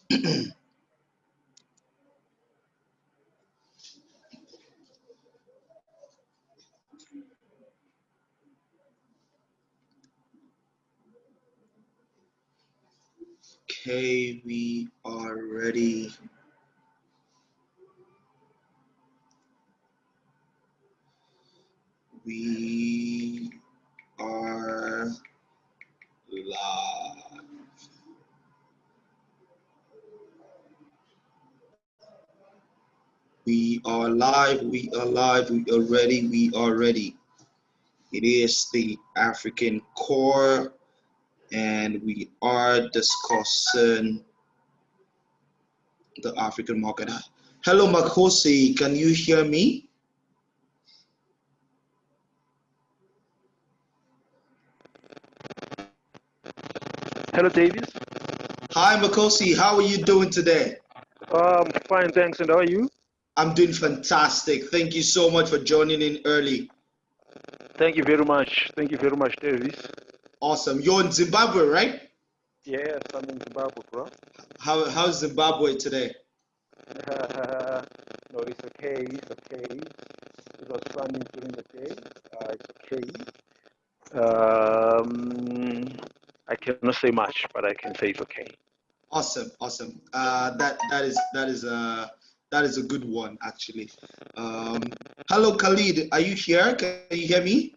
Okay, we are ready. We are live. We are live. We are live. We are ready. We are ready. It is the African core, and we are discussing the African market. Hello, Makosi. Can you hear me? Hello, Davis. Hi, Makosi. How are you doing today? Fine, thanks. And how are you? I'm doing fantastic. Thank you so much for joining in early. Thank you very much. Thank you very much, Davis. Awesome. You're in Zimbabwe, right? Yes, I'm in Zimbabwe, bro. How's Zimbabwe today? No, it's okay. It's okay. It was sunny during the day. It's okay. I cannot say much, but I can say it's okay. Awesome, awesome. That is a good one actually. Hello, Khalid. Are you here? Can you hear me?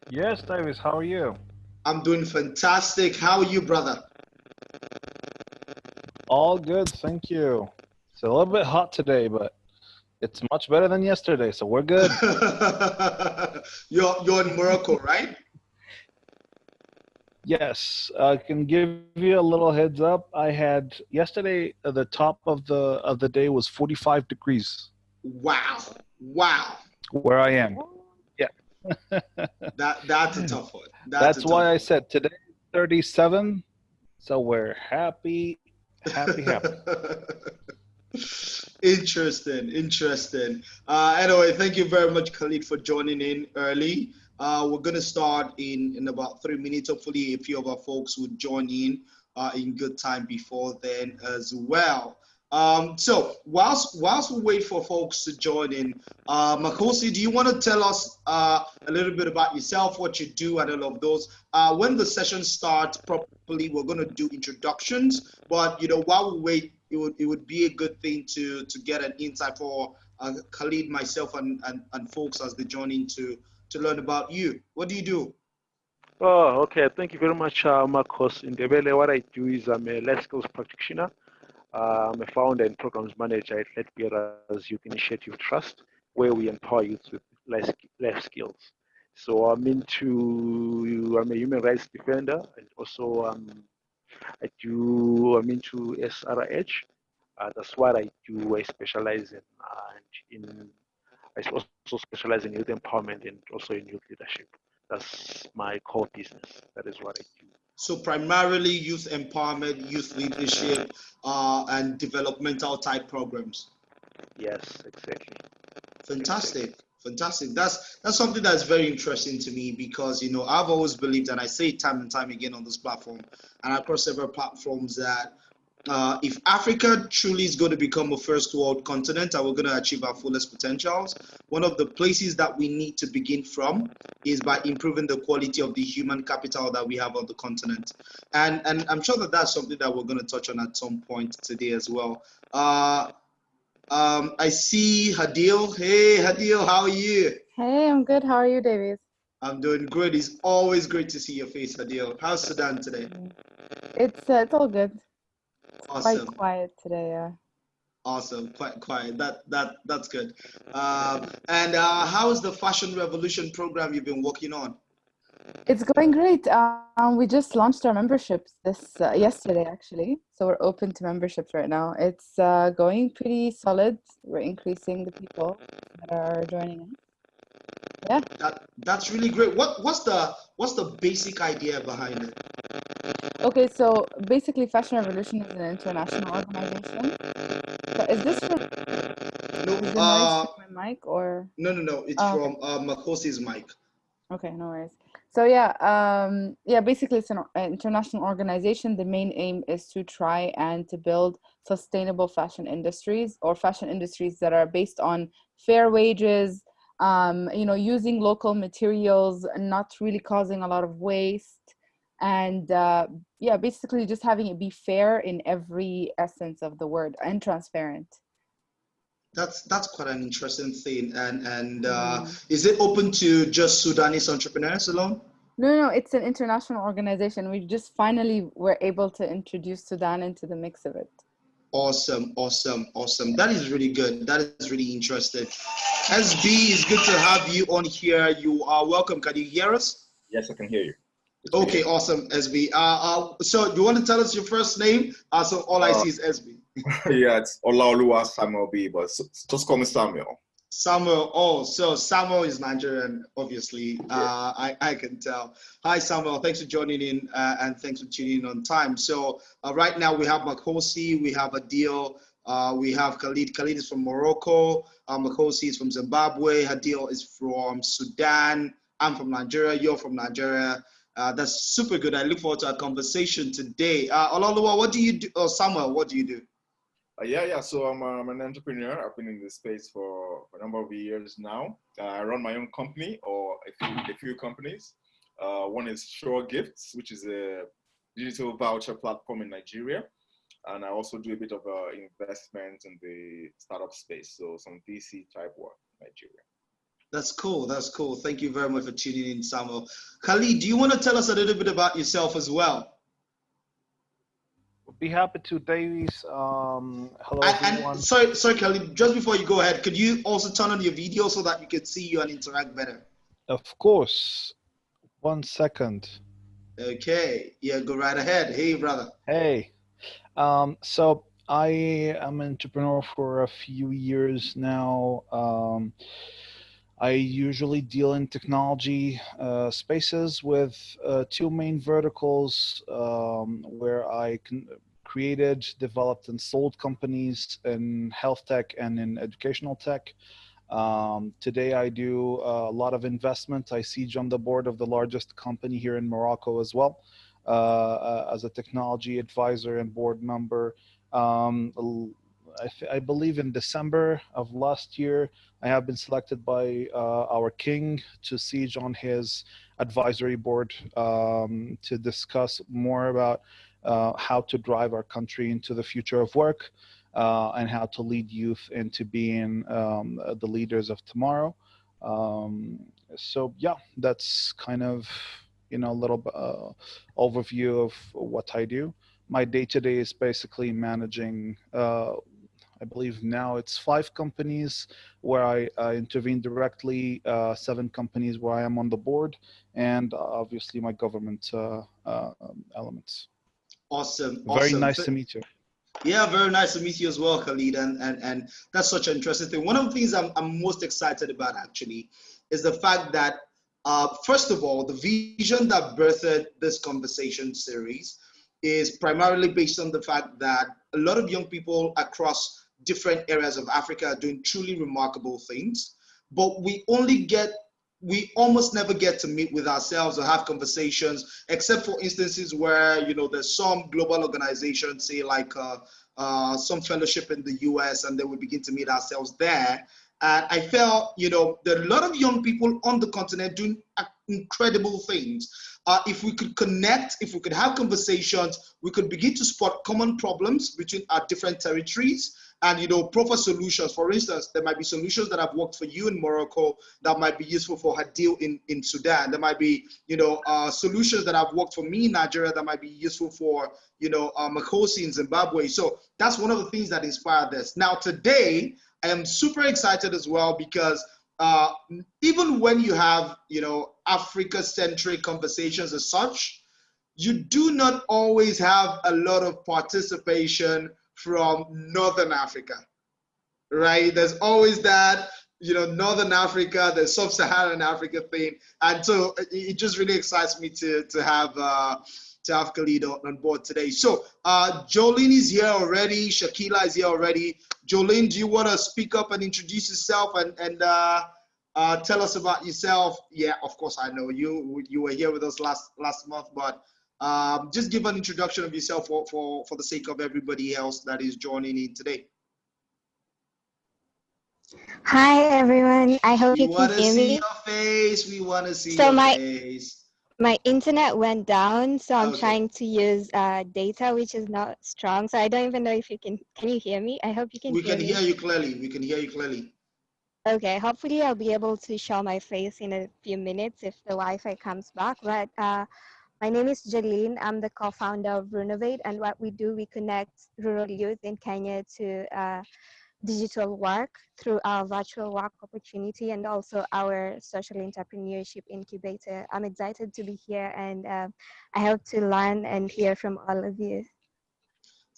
Yes, Davis, how are you? I'm doing fantastic. How are you, brother? All good, thank you. It's a little bit hot today, but it's much better than yesterday, so we're good. You're in Morocco, right? Yes, I can give you a little heads up. I had yesterday the top of the day was 45 degrees. Wow. Wow. Where I am. Yeah. That's a tough one. That's why I said today 37. So we're happy. Interesting. Anyway, thank you very much, Khalid, for joining in early. We're going to start in about 3 minutes. Hopefully, a few of our folks would join in good time before then as well. So whilst we wait for folks to join in, Makosi, do you want to tell us a little bit about yourself, what you do, and all of those? When the session starts properly, we're going to do introductions. But while we wait, it would be a good thing to get an insight for Khalid, myself, and folks as they join in to learn about you. What do you do? Oh, okay. Thank you very much, Marcos. In Debele, what I do is I'm a life skills practitioner. I'm a founder and programs manager at Let Bearers Youth Initiative Trust, where we empower youth with life skills. So I'm a human rights defender, and also I'm into SRH. That's what I do. I specialize I also specialize in youth empowerment and also in youth leadership. That's my core business. That is what I do. So primarily youth empowerment, youth leadership, and developmental type programs. Yes, exactly. Fantastic. That's something that's very interesting to me because I've always believed, and I say it time and time again on this platform and across several platforms, that if Africa truly is going to become a first world continent and we're going to achieve our fullest potentials, one of the places that we need to begin from is by improving the quality of the human capital that we have on the continent. And I'm sure that that's something that we're going to touch on at some point today as well. I see Hadil. Hey, Hadil, how are you? Hey, I'm good. How are you, Davis? I'm doing great. It's always great to see your face, Hadil. How's Sudan today? It's all good. Awesome. Quite quiet today, yeah. Awesome, quite quiet. That's good. And how is the Fashion Revolution program you've been working on? It's going great. We just launched our memberships this yesterday, actually. So we're open to memberships right now. It's going pretty solid. We're increasing the people that are joining in. Yeah. That's really great. What's the basic idea behind it? Okay, so basically, Fashion Revolution is an international organization. But is this from No, is the noise from my mic or? no. It's Oh, from Makosi's mic. okay, no worries. So yeah, basically it's an international organization. The main aim is to try and to build sustainable fashion industries, or fashion industries that are based on fair wages, using local materials, not really causing a lot of waste, and yeah, basically just having it be fair in every essence of the word and transparent. That's quite an interesting thing. And Mm. is it open to just Sudanese entrepreneurs alone? No, it's an international organization. We just finally were able to introduce Sudan into the mix of it. Awesome, awesome, awesome. That is really good. That is really interesting. SB, it's good to have you on here. You are welcome. Can you hear us? Yes, I can hear you. Okay, awesome, SB. So you want to tell us your first name? So all I see is SB. Yeah, it's Olaoluwa Samuel B, but just call me Samuel. Samuel. Oh, so Samuel is Nigerian, obviously. I can tell. Hi, Samuel. Thanks for joining in, and thanks for tuning in on time. So right now we have Makosi, we have Adil, we have Khalid. Khalid is from Morocco. Makosi is from Zimbabwe. Adil is from Sudan. I'm from Nigeria. You're from Nigeria. That's super good. I look forward to our conversation today. Ololuwa, what do you do? Or Samuel, what do you do? So I'm an entrepreneur. I've been in this space for a number of years now. I run my own company, or a few companies. One is Sure Gifts, which is a digital voucher platform in Nigeria. And I also do a bit of investment in the startup space, so some VC type work in Nigeria. That's cool. That's cool. Thank you very much for tuning in, Samuel. Khalid, do you want to tell us a little bit about yourself as well? Be happy to, Davies. Hello, everyone. And sorry, Khalid, just before you go ahead, could you also turn on your video so that you can see you and interact better? Of course. 1 second. Okay. Yeah, go right ahead. Hey, brother. Hey. So I am an entrepreneur for a few years now. I usually deal in technology spaces with two main verticals where I created, developed, and sold companies in health tech and in educational tech. Today I do a lot of investment. I siege on the board of the largest company here in Morocco as well, as a technology advisor and board member. I believe in December of last year, I have been selected by our king to siege on his advisory board to discuss more about how to drive our country into the future of work and how to lead youth into being the leaders of tomorrow. So yeah, that's kind of, a little overview of what I do. My day-to-day is basically managing I believe now it's 5 companies where I intervene directly, 7 companies where I am on the board, and obviously my government elements. Awesome. Very nice to meet you. Yeah, very nice to meet you as well, Khalid. And that's such an interesting thing. One of the things I'm most excited about actually is the fact that, first of all, the vision that birthed this conversation series is primarily based on the fact that a lot of young people across different areas of Africa are doing truly remarkable things, but we almost never get to meet with ourselves or have conversations, except for instances where, there's some global organization, say like some fellowship in the US, and then we begin to meet ourselves there. And I felt, there are a lot of young people on the continent doing incredible things. If we could connect, if we could have conversations, we could begin to spot common problems between our different territories and, proper solutions. For instance, there might be solutions that have worked for you in Morocco that might be useful for Hadil in Sudan. There might be, solutions that have worked for me in Nigeria that might be useful for, Makosi in Zimbabwe. So that's one of the things that inspired this. Now, today, I am super excited as well because even when you have, Africa-centric conversations as such, you do not always have a lot of participation from Northern Africa, right? There's always that, Northern Africa, the Sub-Saharan Africa thing. And so it just really excites me to have Khalid on board today. So Jolene is here already. Shakila is here already. Jolene, do you want to speak up and introduce yourself and Tell us about yourself. Yeah, of course I know you. You were here with us last month, but just give an introduction of yourself for the sake of everybody else that is joining in today. Hi everyone. I hope We you can want to hear see me. your face. We want to see So your my face. my internet went down, so I'm Okay. trying to use data which is not strong. So I don't even know if you can you hear me? I hope you can We hear can me. hear you clearly. We can hear you clearly. Okay, hopefully I'll be able to show my face in a few minutes if the Wi-Fi comes back. But my name is Jaleen. I'm the co-founder of Renovate, and what we do, we connect rural youth in Kenya to digital work through our virtual work opportunity and also our social entrepreneurship incubator. I'm excited to be here, and I hope to learn and hear from all of you.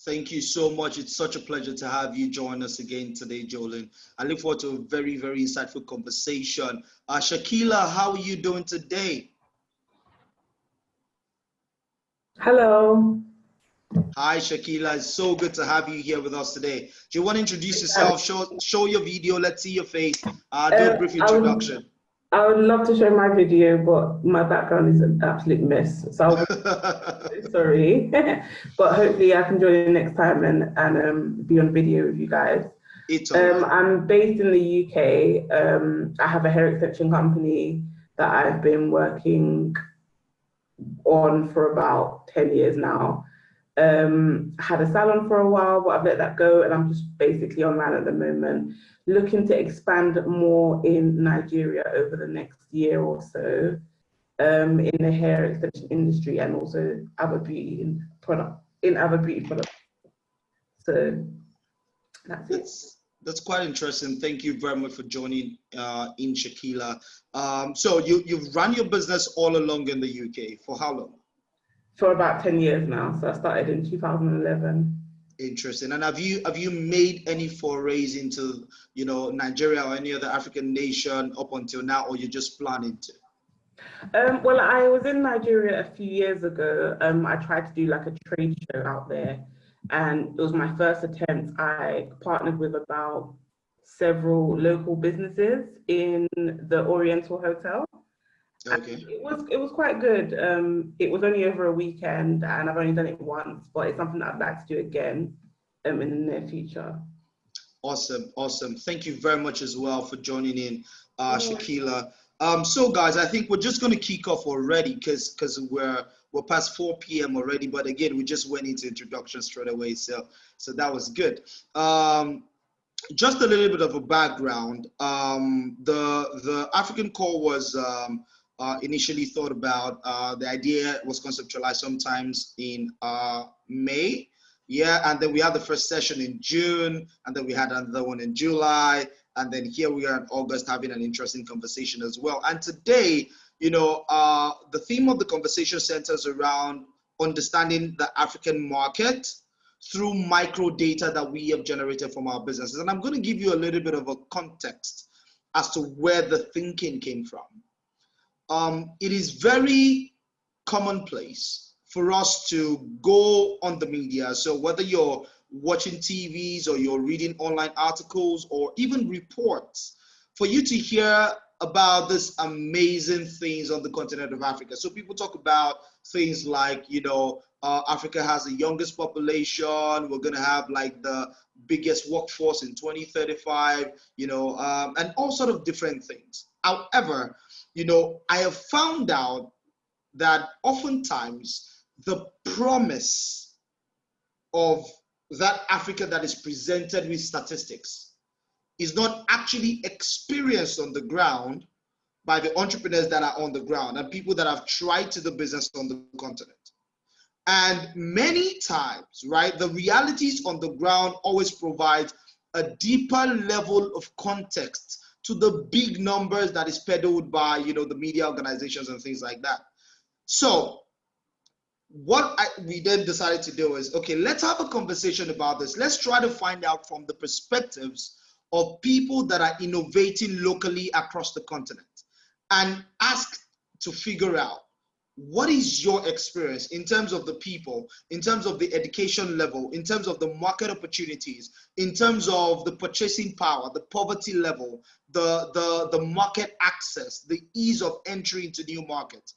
Thank you so much. It's such a pleasure to have you join us again today, Jolene. I look forward to a very, very insightful conversation. Shakila, how are you doing today? Hello. Hi, Shakila. It's so good to have you here with us today. Do you want to introduce yourself? Show your video. Let's see your face. Do a brief introduction. I would love to show my video, but my background is an absolute mess. So I'm sorry. But hopefully I can join you next time and be on video with you guys. It's all right. I'm based in the UK. I have a hair extension company that I've been working on for about 10 years now. I had a salon for a while, but I've let that go and I'm just basically online at the moment, looking to expand more in Nigeria over the next year or so, in the hair extension industry and also other beauty products. So that's it. That's quite interesting. Thank you very much for joining in, Shakila. So you've run your business all along in the UK. For how long? For about 10 years now. So I started in 2011. Interesting. And have you made any forays into, Nigeria or any other African nation up until now, or you're just planning to? Well, I was in Nigeria a few years ago. I tried to do like a trade show out there, and it was my first attempt. I partnered with about several local businesses in the Oriental Hotel. Okay. It was quite good. It was only over a weekend, and I've only done it once, but it's something that I'd like to do again in the near future. Awesome. Thank you very much as well for joining in, Shakila. So guys, I think we're just going to kick off already because we're past 4 p.m. already. But again, we just went into introduction straight away, so that was good. Just a little bit of a background. The African Core was initially thought about. The idea was conceptualized sometimes in May. Yeah, and then we had the first session in June, and then we had another one in July, and then here we are in August having an interesting conversation as well. And today, the theme of the conversation centers around understanding the African market through micro data that we have generated from our businesses. And I'm going to give you a little bit of a context as to where the thinking came from. It is very commonplace for us to go on the media. So whether you're watching TVs or you're reading online articles or even reports, for you to hear about this amazing things on the continent of Africa. So people talk about things like, Africa has the youngest population. We're going to have like the biggest workforce in 2035, and all sort of different things. However, I have found out that oftentimes the promise of that Africa that is presented with statistics is not actually experienced on the ground by the entrepreneurs that are on the ground and people that have tried to do business on the continent. And many times, right, the realities on the ground always provide a deeper level of context to the big numbers that is peddled by, the media organizations and things like that. So what we then decided to do is, okay, let's have a conversation about this. Let's try to find out from the perspectives of people that are innovating locally across the continent and ask to figure out what is your experience in terms of the people, in terms of the education level, in terms of the market opportunities, in terms of the purchasing power, the poverty level, the market access, the ease of entry into new markets?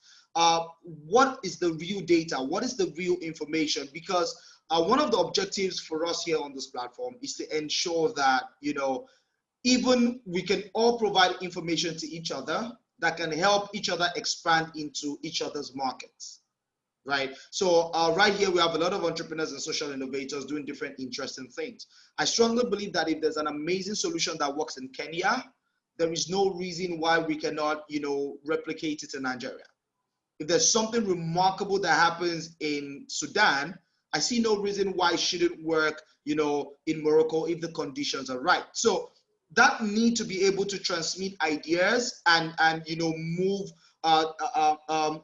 What is the real data? What is the real information? Because one of the objectives for us here on this platform is to ensure that, you know, even we can all provide information to each other that can help each other expand into each other's markets, right? So right here, we have a lot of entrepreneurs and social innovators doing different interesting things. I strongly believe that if there's an amazing solution that works in Kenya, there is no reason why we cannot, you know, replicate it in Nigeria. If there's something remarkable that happens in Sudan, I see no reason why it shouldn't work, you know, in Morocco if the conditions are right. So that need to be able to transmit ideas and you know, move,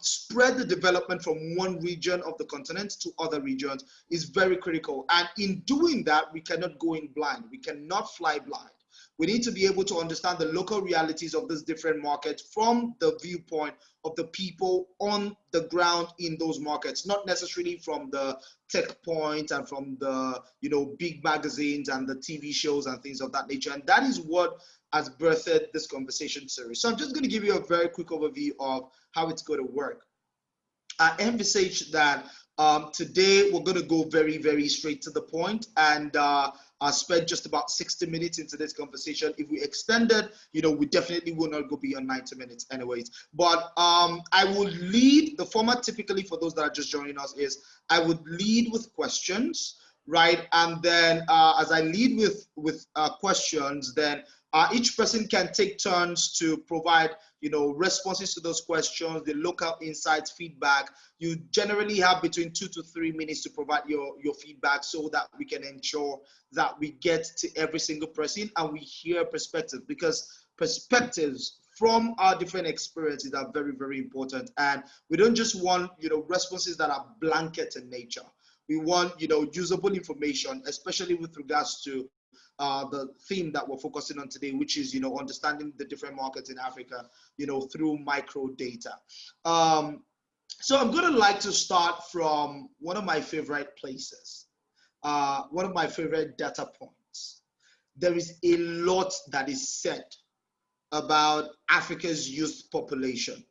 spread the development from one region of the continent to other regions is very critical. And in doing that, we cannot go in blind. We cannot fly blind. We need to be able to understand the local realities of these different markets from the viewpoint of the people on the ground in those markets, not necessarily from the tech point and from the, you know, big magazines and the TV shows and things of that nature. And that is what has birthed this conversation series. So I'm just going to give you a very quick overview of how it's going to work. I envisage that today we're going to go very, very straight to the point, and I'll spend just about 60 minutes into this conversation. If we extend it, you know, we definitely will not go beyond 90 minutes anyways. But I will lead, the format typically for those that are just joining us is I would lead with questions, right? And then as I lead with questions, then each person can take turns to provide, you know, responses to those questions, the local insights, feedback. You generally have between 2 to 3 minutes to provide your feedback so that we can ensure that we get to every single person and we hear perspective, because perspectives from our different experiences are very, very important. And we don't just want, you know, responses that are blanket in nature. We want, you know, usable information, especially with regards to the theme that we're focusing on today, which is, you know, understanding the different markets in Africa, you know, through micro data. So I'm going to like to start from one of my favorite places, one of my favorite data points. There is a lot that is said about Africa's youth population.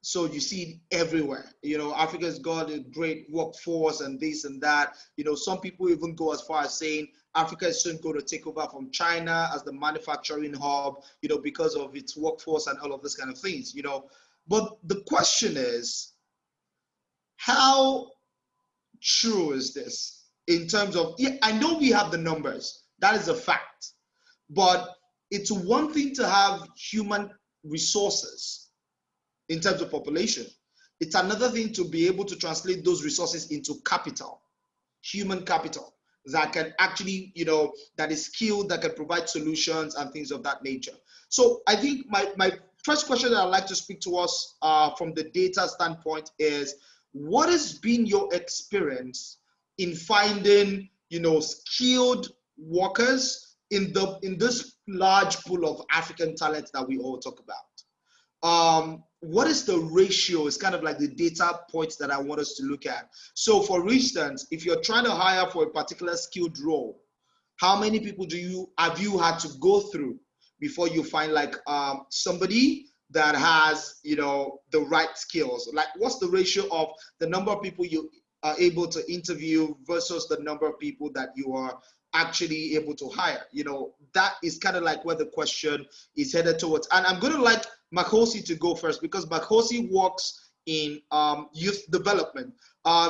So you see it everywhere. You know, Africa's got a great workforce and this and that. You know, some people even go as far as saying Africa is soon going to take over from China as the manufacturing hub, you know, because of its workforce and all of this kind of things, you know. But the question is, how true is this in terms of, yeah, I know we have the numbers, that is a fact, but it's one thing to have human resources in terms of population. It's another thing to be able to translate those resources into capital, human capital, that can actually, you know, that is skilled, that can provide solutions and things of that nature. So I think my first question that I'd like to speak to us from the data standpoint is, what has been your experience in finding, you know, skilled workers in this large pool of African talent that we all talk about? What is the ratio? It's kind of like the data points that I want us to look at. So for instance, if you're trying to hire for a particular skilled role, how many people have you had to go through before you find like somebody that has, you know, the right skills? Like, what's the ratio of the number of people you are able to interview versus the number of people that you are actually able to hire? You know, that is kind of like where the question is headed towards. And I'm going to like Makosi to go first, because Makosi works in youth development.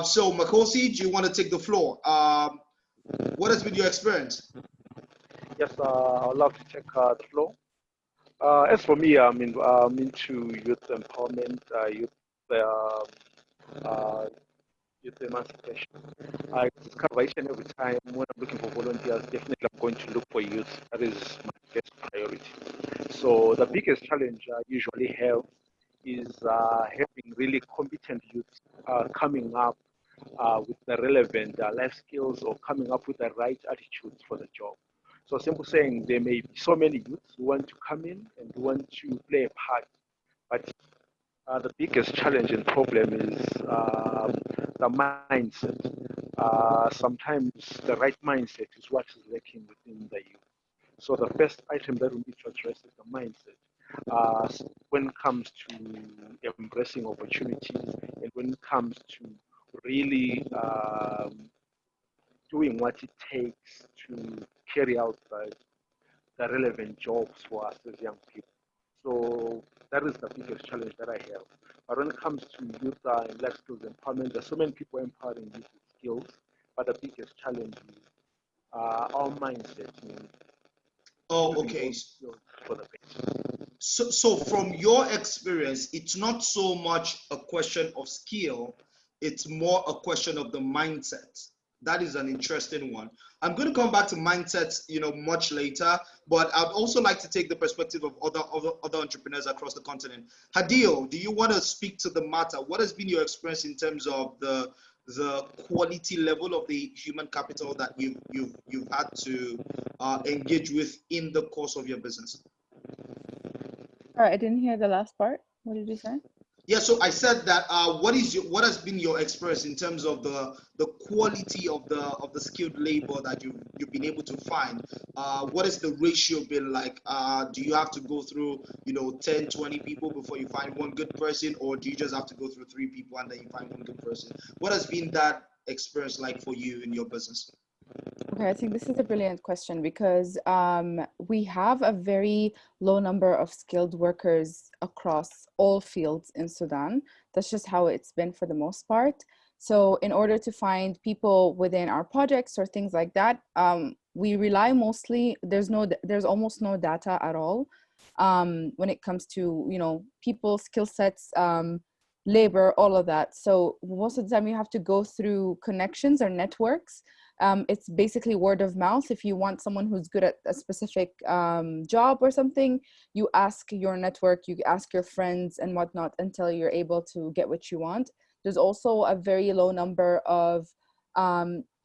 So Makosi, do you want to take the floor? What has been your experience? Yes, I would love to take the floor. As for me, I'm into youth empowerment, youth emancipation. I discover each and every time when I'm looking for volunteers, definitely I'm going to look for youth. That is my first priority. So the biggest challenge I usually have is having really competent youth coming up with the relevant life skills, or coming up with the right attitudes for the job. So simple saying, there may be so many youths who want to come in and want to play a part, but The biggest challenge and problem is the mindset. Sometimes the right mindset is what is lacking within the youth. So the first item that we need to address is the mindset. When it comes to embracing opportunities and when it comes to really doing what it takes to carry out the relevant jobs for us as young people. So that is the biggest challenge that I have. But when it comes to youth and life skills empowerment, there's so many people empowering youth with skills, but the biggest challenge is our mindset in Oh, using okay. those skills for the best. So from your experience, it's not so much a question of skill, it's more a question of the mindset. That is an interesting one. I'm going to come back to mindsets, much later, but I'd also like to take the perspective of other entrepreneurs across the continent. Hadil, do you want to speak to the matter? What has been your experience in terms of the quality level of the human capital that you've had to engage with in the course of your business? All right, I didn't hear the last part. What did you say? Yeah, so I said that what has been your experience in terms of the quality of the skilled labor that you've been able to find? What has the ratio been like? Do you have to go through 10, 20 people before you find one good person, or do you just have to go through 3 people and then you find one good person? What has been that experience like for you in your business? Okay, I think this is a brilliant question because we have a very low number of skilled workers across all fields in Sudan. That's just how it's been for the most part. So in order to find people within our projects or things like that, we rely mostly, there's almost no data at all when it comes to, people, skill sets, labor, all of that. So most of the time you have to go through connections or networks. It's basically word of mouth. If you want someone who's good at a specific job or something, you ask your network, you ask your friends and whatnot until you're able to get what you want. There's also a very low number of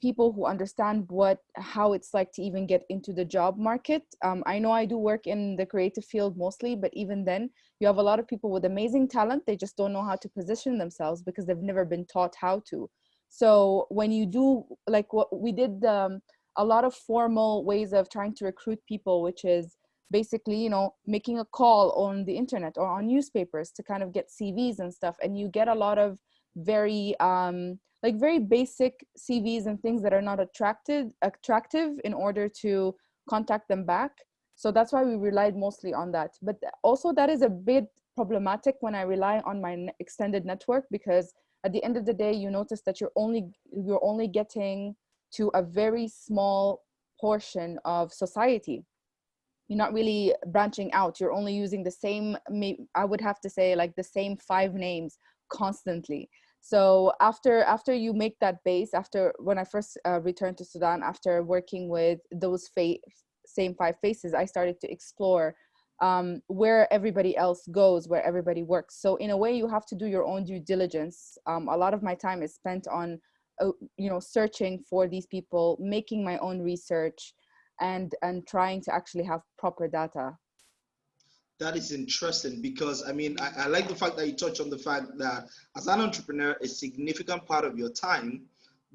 people who understand how it's like to even get into the job market. I know I do work in the creative field mostly, but even then, you have a lot of people with amazing talent. They just don't know how to position themselves because they've never been taught how to. So when you do like what we did, a lot of formal ways of trying to recruit people, which is basically, making a call on the internet or on newspapers to kind of get CVs and stuff. And you get a lot of very very basic CVs and things that are not attractive in order to contact them back. So that's why we relied mostly on that. But also that is a bit problematic when I rely on my extended network, because at the end of the day, you notice that you're only getting to a very small portion of society. You're not really branching out. You're only using the same, I would have to say, like the same 5 names constantly. So after you make that base, after when I first returned to Sudan, after working with those same 5 faces, I started to explore where everybody else goes, where everybody works. So in a way, you have to do your own due diligence. A lot of my time is spent on, searching for these people, making my own research, and trying to actually have proper data. That is interesting because I like the fact that you touch on the fact that as an entrepreneur, a significant part of your time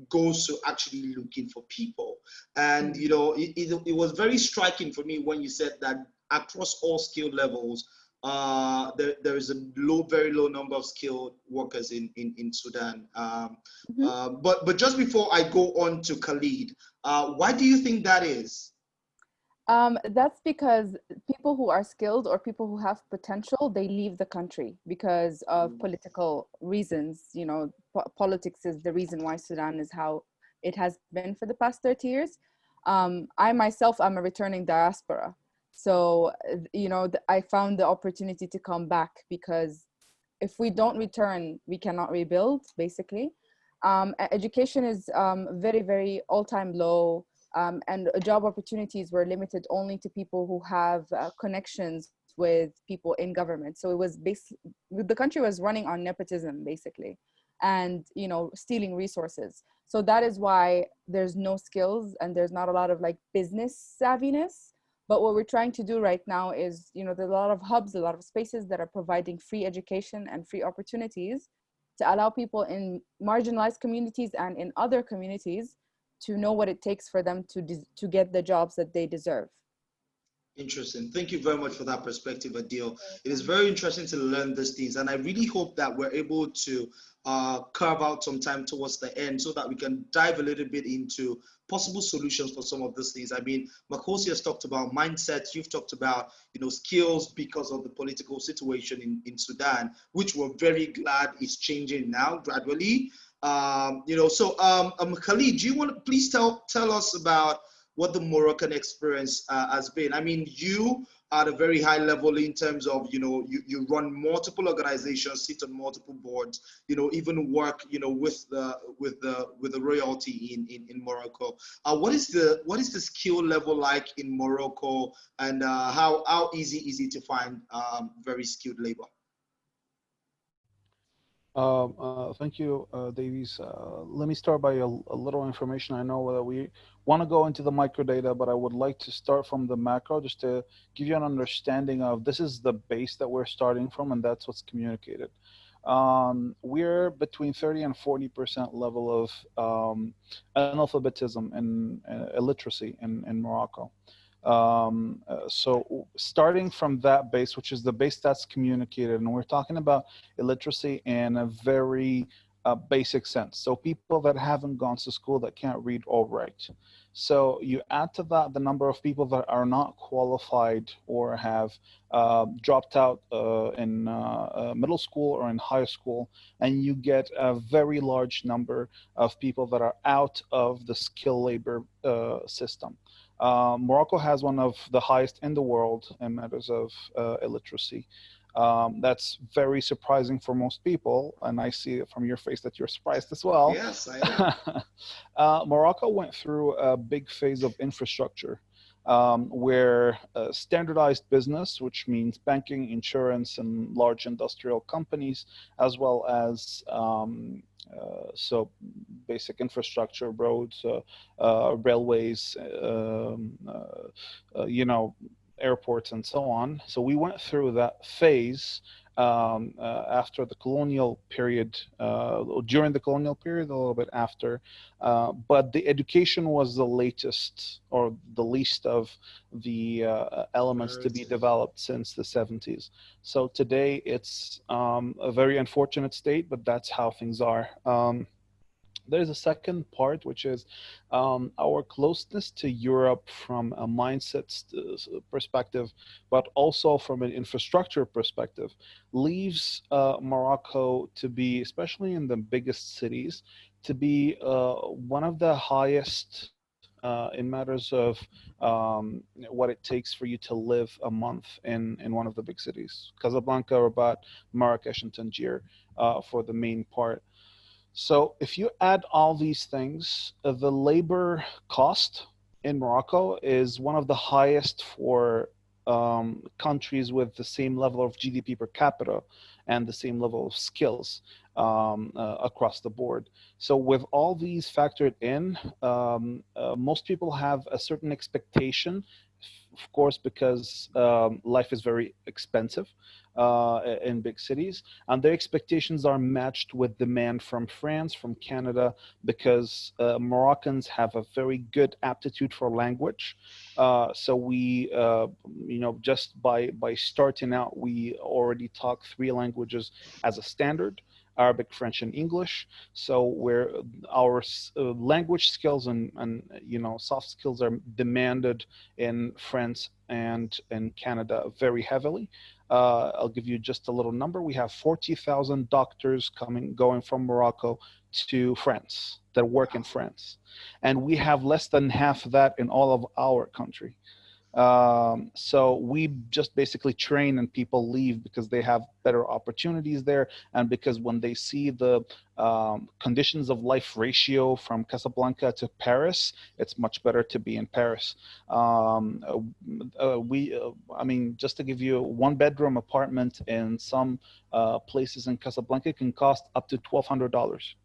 goes to actually looking for people. And it was very striking for me when you said that across all skill levels, there is a very low number of skilled workers in Sudan. But just before I go on to Khalid, why do you think that is? That's because people who are skilled or people who have potential, they leave the country because of political reasons. Politics is the reason why Sudan is how it has been for the past 30 years. I myself am a returning diaspora. So, I found the opportunity to come back because if we don't return, we cannot rebuild, basically. Education is very, very all-time low. And job opportunities were limited only to people who have connections with people in government. So it was the country was running on nepotism, basically, and stealing resources. So that is why there's no skills and there's not a lot of like business savviness. But what we're trying to do right now is, there's a lot of hubs, a lot of spaces that are providing free education and free opportunities to allow people in marginalized communities and in other communities to know what it takes for them to get the jobs that they deserve. Interesting. Thank you very much for that perspective, Adil. It is very interesting to learn these things, and I really hope that we're able to carve out some time towards the end so that we can dive a little bit into possible solutions for some of these things. I mean, Makosi has talked about mindsets. You've talked about, skills because of the political situation in Sudan, which we're very glad is changing now gradually. Khalid, do you want to please tell us about what the Moroccan experience has been? I mean, you at a very high level in terms of, you run multiple organizations, sit on multiple boards, even work, with the royalty in Morocco. What is the skill level like in Morocco, and how easy is it to find very skilled labor? Thank you, Davies. Let me start by a little information. I know that we want to go into the micro data, but I would like to start from the macro just to give you an understanding of this is the base that we're starting from, and that's what's communicated. We're between 30 and 40% level of analphabetism and illiteracy in Morocco. So starting from that base, which is the base that's communicated, and we're talking about illiteracy in a very basic sense. So people that haven't gone to school, that can't read or write. So you add to that the number of people that are not qualified or have dropped out in middle school or in high school, and you get a very large number of people that are out of the skilled labor system. Morocco has one of the highest in the world in matters of illiteracy. That's very surprising for most people, and I see it from your face that you're surprised as well. Yes, I am. Morocco went through a big phase of infrastructure where standardized business, which means banking, insurance, and large industrial companies, as well as so basic infrastructure, roads, railways, airports, and so on. So we went through that phase after the colonial period, during the colonial period, a little bit after, but the education was the latest or the least of the elements to be developed since the 70s. So today it's a very unfortunate state, but that's how things are. There's a second part, which is our closeness to Europe from a mindset perspective, but also from an infrastructure perspective, leaves Morocco to be, especially in the biggest cities, to be one of the highest in matters of what it takes for you to live a month in one of the big cities, Casablanca, Rabat, Marrakesh, and Tangier for the main part. So if you add all these things, the labor cost in Morocco is one of the highest for countries with the same level of GDP per capita and the same level of skills across the board. So with all these factored in, most people have a certain expectation, of course, because life is very expensive in big cities, and their expectations are matched with demand from France, from Canada, because Moroccans have a very good aptitude for language. So we, just by starting out, we already talk 3 languages as a standard: Arabic, French, and English. So where our language skills and soft skills are demanded in France and in Canada very heavily. I'll give you just a little number. We have 40,000 doctors going from Morocco to France that work in France, and we have less than half of that in all of our country. So we just basically train and people leave because they have better opportunities there, and because when they see the conditions of life ratio from Casablanca to Paris, it's much better to be in Paris. I mean, just to give you, 1-bedroom apartment in some places in Casablanca can cost up to $1,200.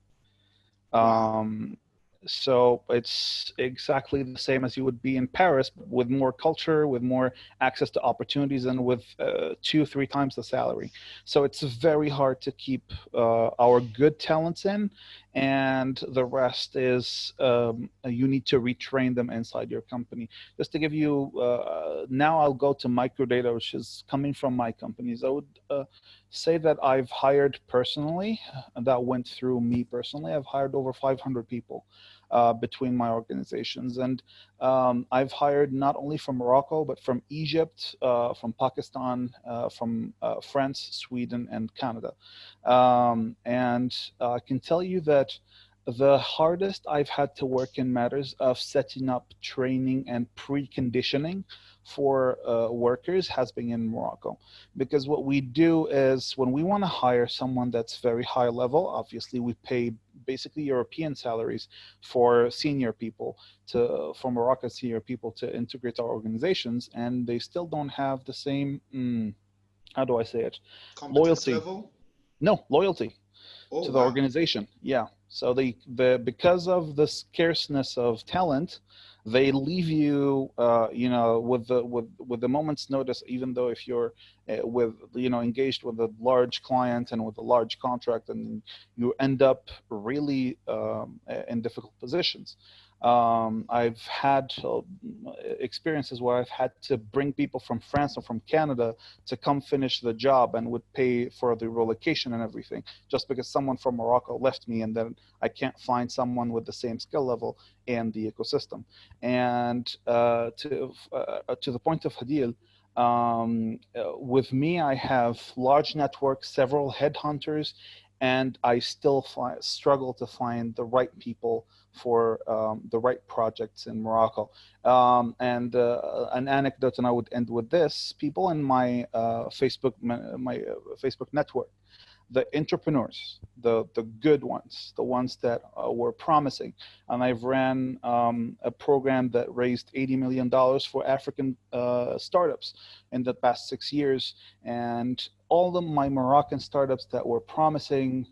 So it's exactly the same as you would be in Paris, but with more culture, with more access to opportunities, and with 2-3 times the salary. So it's very hard to keep our good talents in, and the rest is you need to retrain them inside your company. Just to give you, now I'll go to microdata, which is coming from my companies. I would say that I've hired personally, and that went through me personally. I've hired over 500 people between my organizations. And I've hired not only from Morocco, but from Egypt, from Pakistan, from France, Sweden, and Canada. And I can tell you that the hardest I've had to work in matters of setting up training and preconditioning for workers has been in Morocco. Because what we do is when we want to hire someone that's very high level, obviously we pay basically European salaries for senior people for Moroccan senior people to integrate our organizations, and they still don't have the same, how do I say it? Competence Loyalty. level? No, loyalty Oh, to the wow. organization. Yeah. So because of the scarceness of talent, they leave you, with the moment's notice. Even though if you're engaged with a large client and with a large contract, and you end up really in difficult positions. I've had experiences where I've had to bring people from France or from Canada to come finish the job and would pay for the relocation and everything, just because someone from Morocco left me, and then I can't find someone with the same skill level in the ecosystem. And to the point of Hadil, with me, I have large networks, several headhunters, and I still struggle to find the right people for the right projects in Morocco. And an anecdote, and I would end with this: people in my Facebook network, the entrepreneurs, the good ones, the ones that were promising. And I've ran a program that raised $80 million for African startups in the past 6 years. And all of my Moroccan startups that were promising,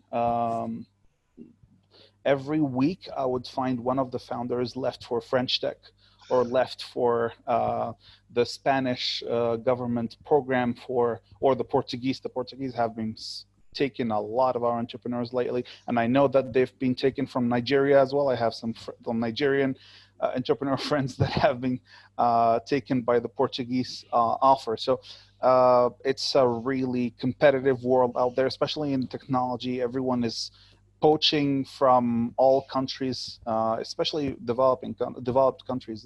every week I would find one of the founders left for French Tech, or left for the Spanish government program or the Portuguese. The Portuguese have been taking a lot of our entrepreneurs lately, and I know that they've been taken from Nigeria as well. I have some Nigerian entrepreneur friends that have been taken by the Portuguese offer. So it's a really competitive world out there, especially in technology. Everyone is poaching from all countries, especially developed countries.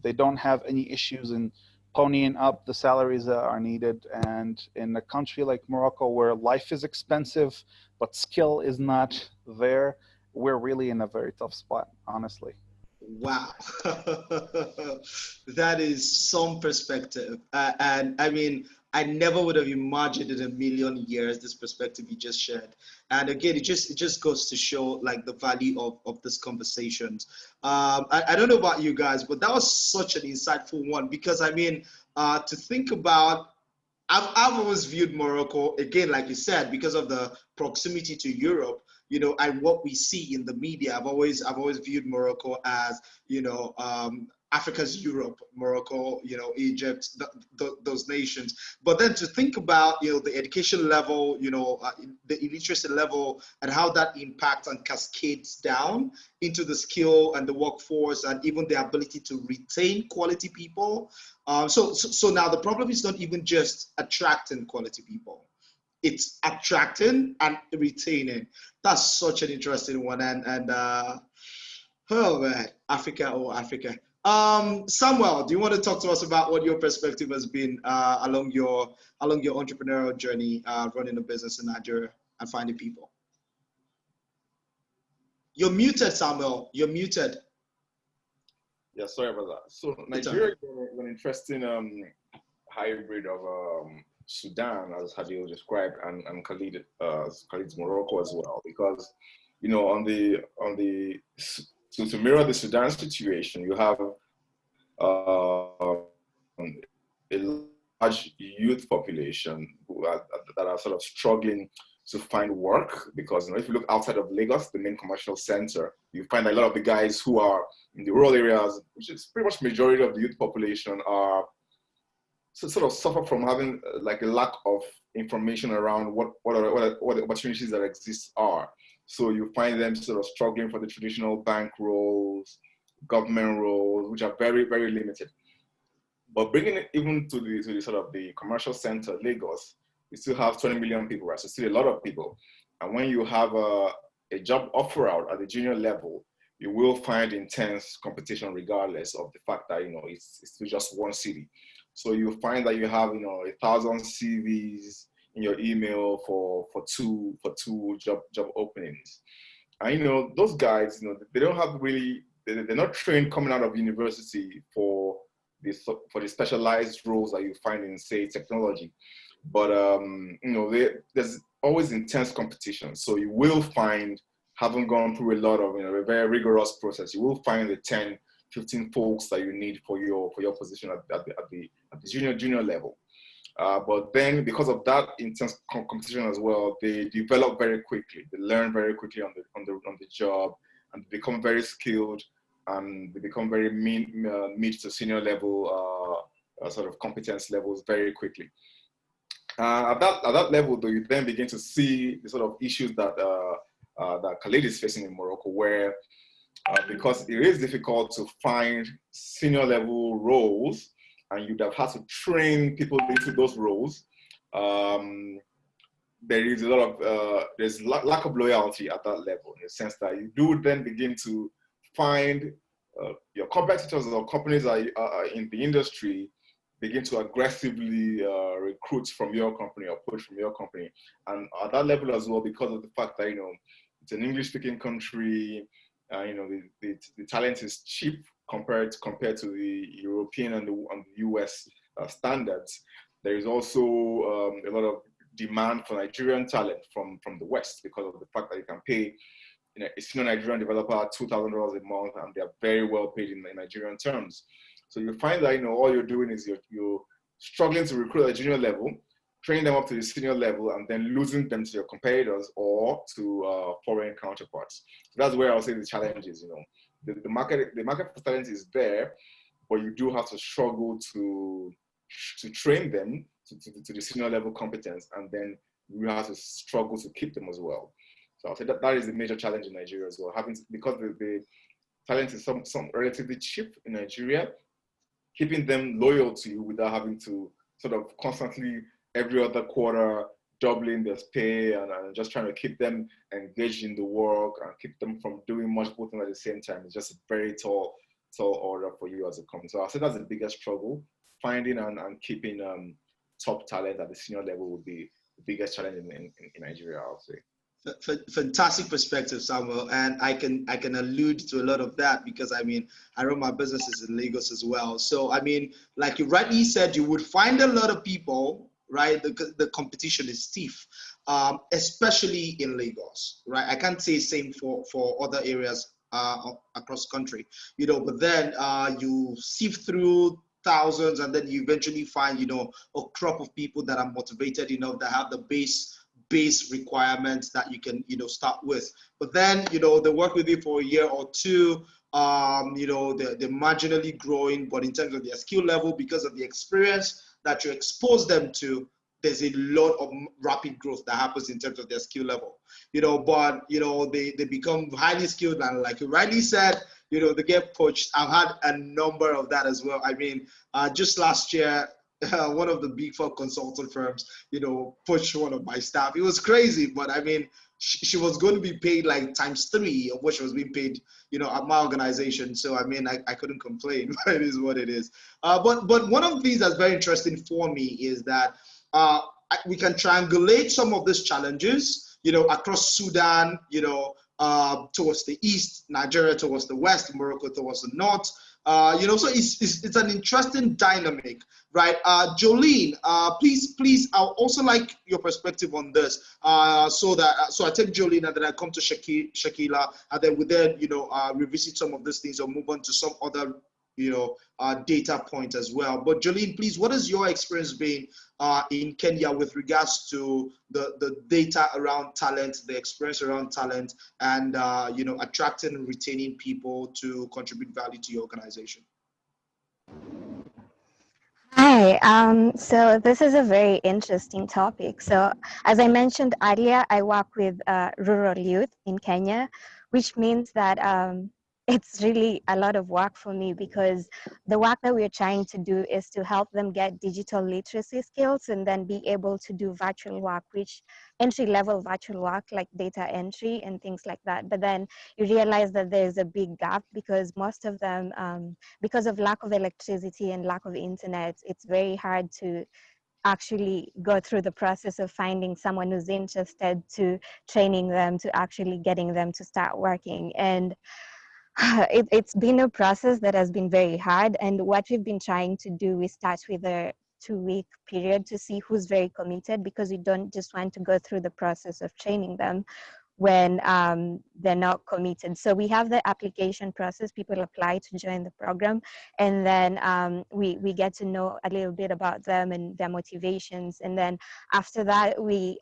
They don't have any issues in ponying up the salaries that are needed. And in a country like Morocco, where life is expensive, but skill is not there, we're really in a very tough spot, honestly. Wow. That is some perspective. And I mean, I never would have imagined in a million years this perspective you just shared. And again, it just goes to show like the value of this conversations. I don't know about you guys, but that was such an insightful one, because I mean, to think about, I've always viewed Morocco, again, like you said, because of the proximity to Europe, and what we see in the media. I've always viewed Morocco as, Africa's Europe, Morocco, Egypt, those nations. But then to think about, the education level, the illiteracy level, and how that impacts and cascades down into the skill and the workforce, and even the ability to retain quality people. So now the problem is not even just attracting quality people. It's attracting and retaining. That's such an interesting one. And oh man, Africa, oh Africa. Samuel, do you want to talk to us about what your perspective has been along your entrepreneurial journey, running a business in Nigeria and finding people? You're muted, Samuel. You're muted. Yeah, sorry about that. So Nigeria is an interesting hybrid of Sudan, as Hadil described, and Khalid's Morocco as well, because to mirror the Sudan situation, you have a large youth population that are sort of struggling to find work, because if you look outside of Lagos, the main commercial center, you find a lot of the guys who are in the rural areas, which is pretty much majority of the youth population, are sort of suffer from having like a lack of information around what the opportunities that exist are. So you find them sort of struggling for the traditional bank roles, government roles, which are very, very limited. But bringing it even to the sort of the commercial center, Lagos, you still have 20 million people, right? So still a lot of people. And when you have a job offer out at the junior level, you will find intense competition regardless of the fact that, it's still just one city. So you find that you have, 1,000 CVs in your email for two job openings. And, those guys, they don't have really, they're not trained coming out of university for the specialized roles that you find in, say, technology. But, there's always intense competition. So you will find, having gone through a lot of, a very rigorous process, you will find the 10, 15 folks that you need for your position at the junior level. But then, because of that intense competition as well, they develop very quickly. They learn very quickly on the job, and they become very skilled, and they become very mid to senior level sort of competence levels very quickly. At that level, though, you then begin to see the sort of issues that Khalid is facing in Morocco, where because it is difficult to find senior level roles, and you'd have had to train people into those roles. There is a lot of there's lack of loyalty at that level, in the sense that you do then begin to find your competitors or companies that are in the industry begin to aggressively recruit from your company or push from your company. And at that level as well, because of the fact that, it's an English-speaking country, the talent is cheap compared to the European and the US standards. There is also a lot of demand for Nigerian talent from the West, because of the fact that you can pay a senior Nigerian developer $2,000 a month, and they are very well paid in Nigerian terms. So you find that all you're doing is you're struggling to recruit at the junior level, train them up to the senior level, and then losing them to your competitors or to foreign counterparts. So that's where I'll say the challenge is. The market for talent is there, but you do have to struggle to train them to the senior level competence, and then you have to struggle to keep them as well. So I'll say that is the major challenge in Nigeria as well. Because the talent is some relatively cheap in Nigeria, keeping them loyal to you without having to sort of constantly every other quarter doubling their pay and just trying to keep them engaged in the work and keep them from doing multiple things at the same time. It's just a very tall order for you as a company. So I'll say that's the biggest struggle. Finding and keeping top talent at the senior level would be the biggest challenge in Nigeria, I'll say. Fantastic perspective, Samuel, and I can allude to a lot of that, because I run my businesses in Lagos as well. So like you rightly said, you would find a lot of people, right? The competition is stiff, especially in Lagos, right? I can't say same for other areas across the country, but then you sift through thousands, and then you eventually find a crop of people that are motivated enough, that have the base requirements that you can start with. But then they work with you for a year or two, they're marginally growing, but in terms of their skill level, because of the experience that you expose them to, there's a lot of rapid growth that happens in terms of their skill level. But they become highly skilled, and like you rightly said, they get poached. I've had a number of that as well. Just last year, one of the big four consultant firms, pushed one of my staff. It was crazy, but she was going to be paid like ×3 of what she was being paid, at my organization. So I couldn't complain. But it is what it is. But one of the things that's very interesting for me is that we can triangulate some of these challenges, across Sudan, towards the east, Nigeria towards the west, Morocco towards the north. So it's an interesting dynamic, right? Jolene, please, I'll also like your perspective on this. So I take Jolene, and then I come to Shakila, and then we then revisit some of these things or move on to some other data point as well. But Jolene, please, what has your experience been in Kenya with regards to the data around talent, the experience around talent, and attracting and retaining people to contribute value to your organization? Hi, so this is a very interesting topic. So as I mentioned earlier, I work with rural youth in Kenya, which means that it's really a lot of work for me, because the work that we're trying to do is to help them get digital literacy skills and then be able to do virtual work, which entry-level virtual work like data entry and things like that. But then you realize that there's a big gap, because most of them, because of lack of electricity and lack of internet, it's very hard to actually go through the process of finding someone who's interested, to training them, to actually getting them to start working. And it's been a process that has been very hard. And what we've been trying to do, we start with a 2-week period to see who's very committed, because we don't just want to go through the process of training them when they're not committed. So we have the application process, people apply to join the program, and then we get to know a little bit about them and their motivations. And then after that, we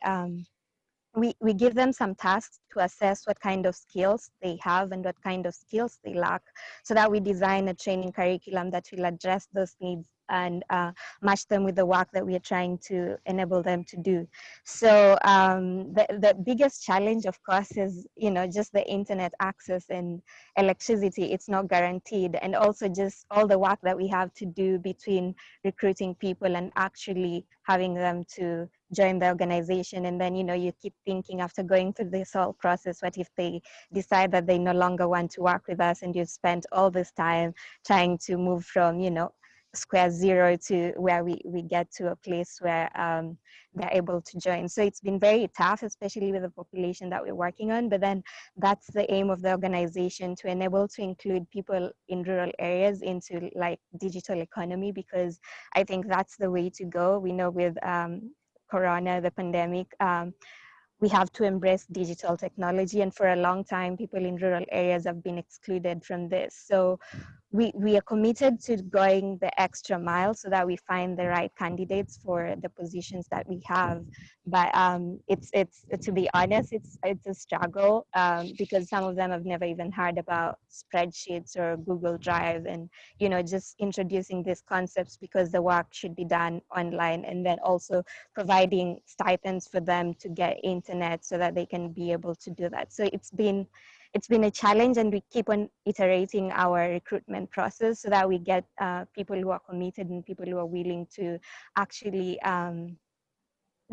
give them some tasks to assess what kind of skills they have and what kind of skills they lack, so that we design a training curriculum that will address those needs and match them with the work that we are trying to enable them to do. So the biggest challenge, of course, is just the internet access and electricity. It's not guaranteed, and also just all the work that we have to do between recruiting people and actually having them to join the organization. And then you keep thinking, after going through this whole process, what if they decide that they no longer want to work with us, and you've spent all this time trying to move from square zero to where we get to a place where they're able to join. So it's been very tough, especially with the population that we're working on. But then that's the aim of the organization, to enable to include people in rural areas into like digital economy, because I think that's the way to go. We know with Corona, the pandemic, we have to embrace digital technology. And for a long time, people in rural areas have been excluded from this. So we are committed to going the extra mile so that we find the right candidates for the positions that we have. But it's to be honest, it's a struggle, because some of them have never even heard about spreadsheets or Google Drive, and just introducing these concepts, because the work should be done online, and then also providing stipends for them to get internet so that they can be able to do that. So it's been a challenge, and we keep on iterating our recruitment process so that we get people who are committed and people who are willing to actually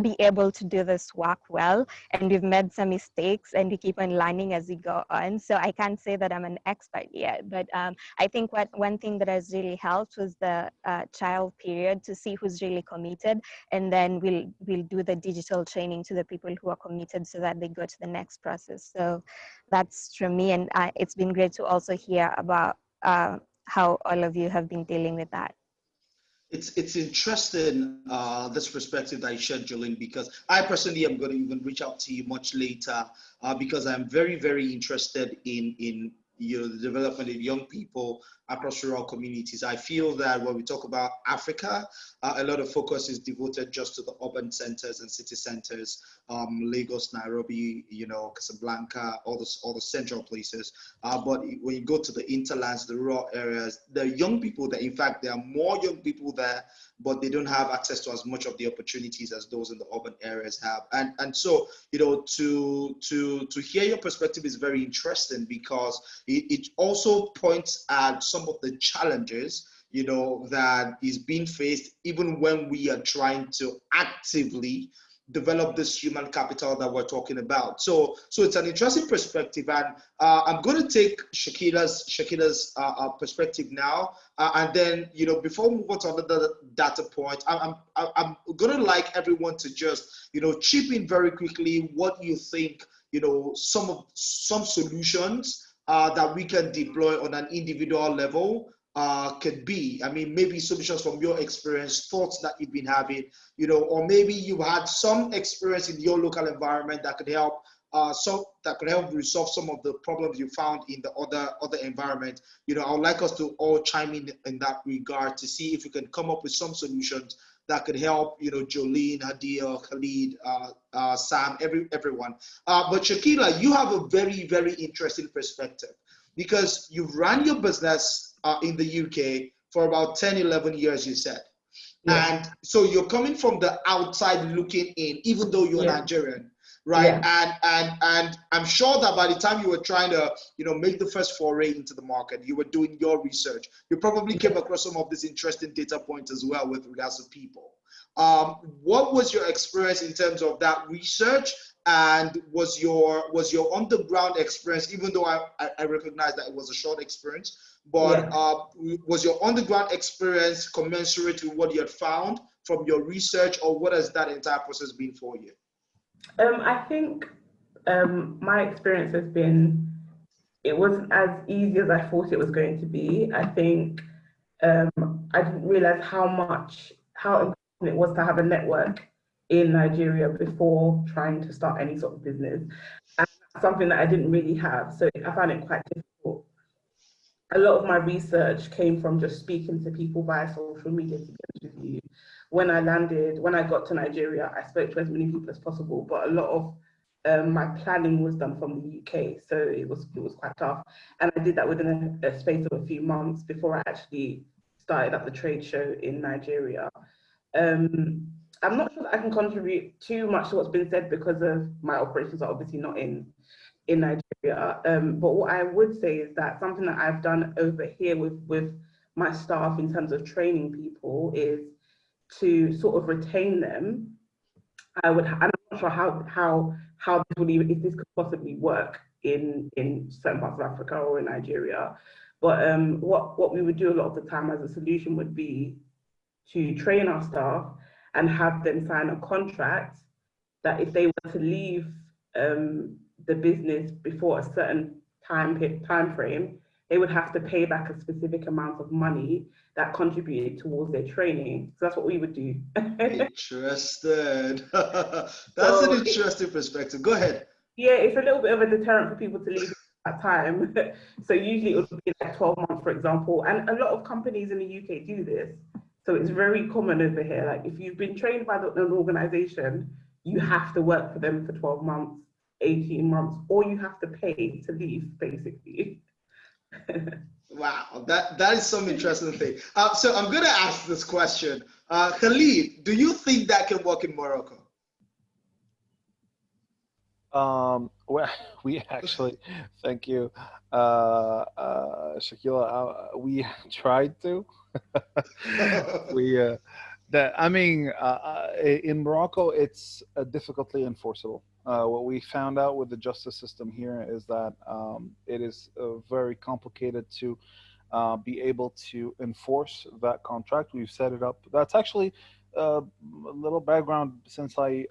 be able to do this work well. And we've made some mistakes, and we keep on learning as we go on. So I can't say that I'm an expert yet, but I think one thing that has really helped was the trial period, to see who's really committed, and then we'll do the digital training to the people who are committed so that they go to the next process. So that's from me, and it's been great to also hear about how all of you have been dealing with that. It's interesting, this perspective that you shared, Jolene, because I personally am going to even reach out to you much later, because I'm very, very interested in the development of young people across rural communities. I feel that when we talk about Africa, a lot of focus is devoted just to the urban centers and city centers, Lagos, Nairobi, Casablanca, all the central places. But when you go to the hinterlands, the rural areas, the young people there, in fact, there are more young people there, but they don't have access to as much of the opportunities as those in the urban areas have. And so, to hear your perspective is very interesting, because it also points at some of the challenges that is being faced, even when we are trying to actively develop this human capital that we're talking about. So it's an interesting perspective, and I'm going to take Shakila's perspective now, and then before we move on to another data point, I'm going to like everyone to just chip in very quickly what you think some solutions that we can deploy on an individual level could be. I mean, maybe solutions from your experience, thoughts that you've been having, or maybe you had some experience in your local environment that could help so that could help resolve some of the problems you found in the other environment. I would like us to all chime in that regard to see if we can come up with some solutions that could help, Jolene, Hadia, Khalid, Sam, everyone. But Shakila, you have a very, very interesting perspective because you've run your business in the UK for about 10, 11 years, you said. Yeah. And so you're coming from the outside looking in, even though you're Nigerian, right? Yeah. And I'm sure that by the time you were trying to, make the first foray into the market, you were doing your research. You probably came across some of these interesting data points as well with regards to people. What was your experience in terms of that research? And was your on-the-ground experience, even though I recognize that it was a short experience, but was your on-the-ground experience commensurate with what you had found from your research, or what has that entire process been for you? I think my experience has been, it wasn't as easy as I thought it was going to be. I think I didn't realize how important it was to have a network in Nigeria before trying to start any sort of business. And that's something that I didn't really have. So I found it quite difficult. A lot of my research came from just speaking to people via social media, to be honest with you. When I got to Nigeria, I spoke to as many people as possible, but a lot of my planning was done from the UK, so it was quite tough. And I did that within a space of a few months before I actually started at the trade show in Nigeria. I'm not sure that I can contribute too much to what's been said because of my operations are obviously not in Nigeria. But what I would say is that something that I've done over here with my staff in terms of training people is to sort of retain them. I'm not sure how this would even, if this could possibly work in certain parts of Africa or in Nigeria. But what we would do a lot of the time as a solution would be to train our staff and have them sign a contract that if they were to leave the business before a certain time frame, they would have to pay back a specific amount of money that contributed towards their training. So that's what we would do. Interesting. That's an interesting perspective. Go ahead. Yeah, it's a little bit of a deterrent for people to leave at that time. So usually it would be like 12 months, for example. And a lot of companies in the UK do this. So it's very common over here. Like if you've been trained by an organization, you have to work for them for 12 months, 18 months, or you have to pay to leave, basically. Wow, that is some interesting thing. So I'm going to ask this question. Khalid, do you think that can work in Morocco? Well, we actually, thank you, Shakila. We tried to. In Morocco, it's difficultly enforceable. What we found out with the justice system here is that it is very complicated to be able to enforce that contract. We've set it up. That's actually a little background, since I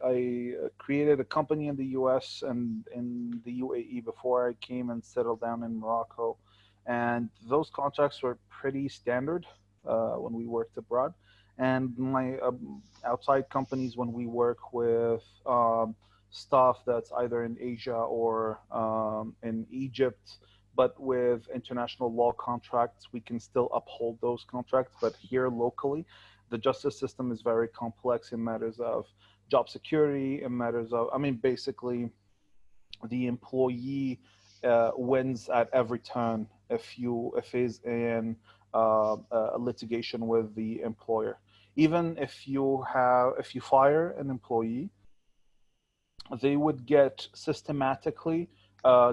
created a company in the US and in the UAE before I came and settled down in Morocco. And those contracts were pretty standard when we worked abroad. And my outside companies, when we work with stuff that's either in Asia or in Egypt, but with international law contracts, we can still uphold those contracts. But here locally, the justice system is very complex in matters of job security, in matters of, basically, the employee wins at every turn if he's in litigation with the employer. Even if you fire an employee, they would get systematically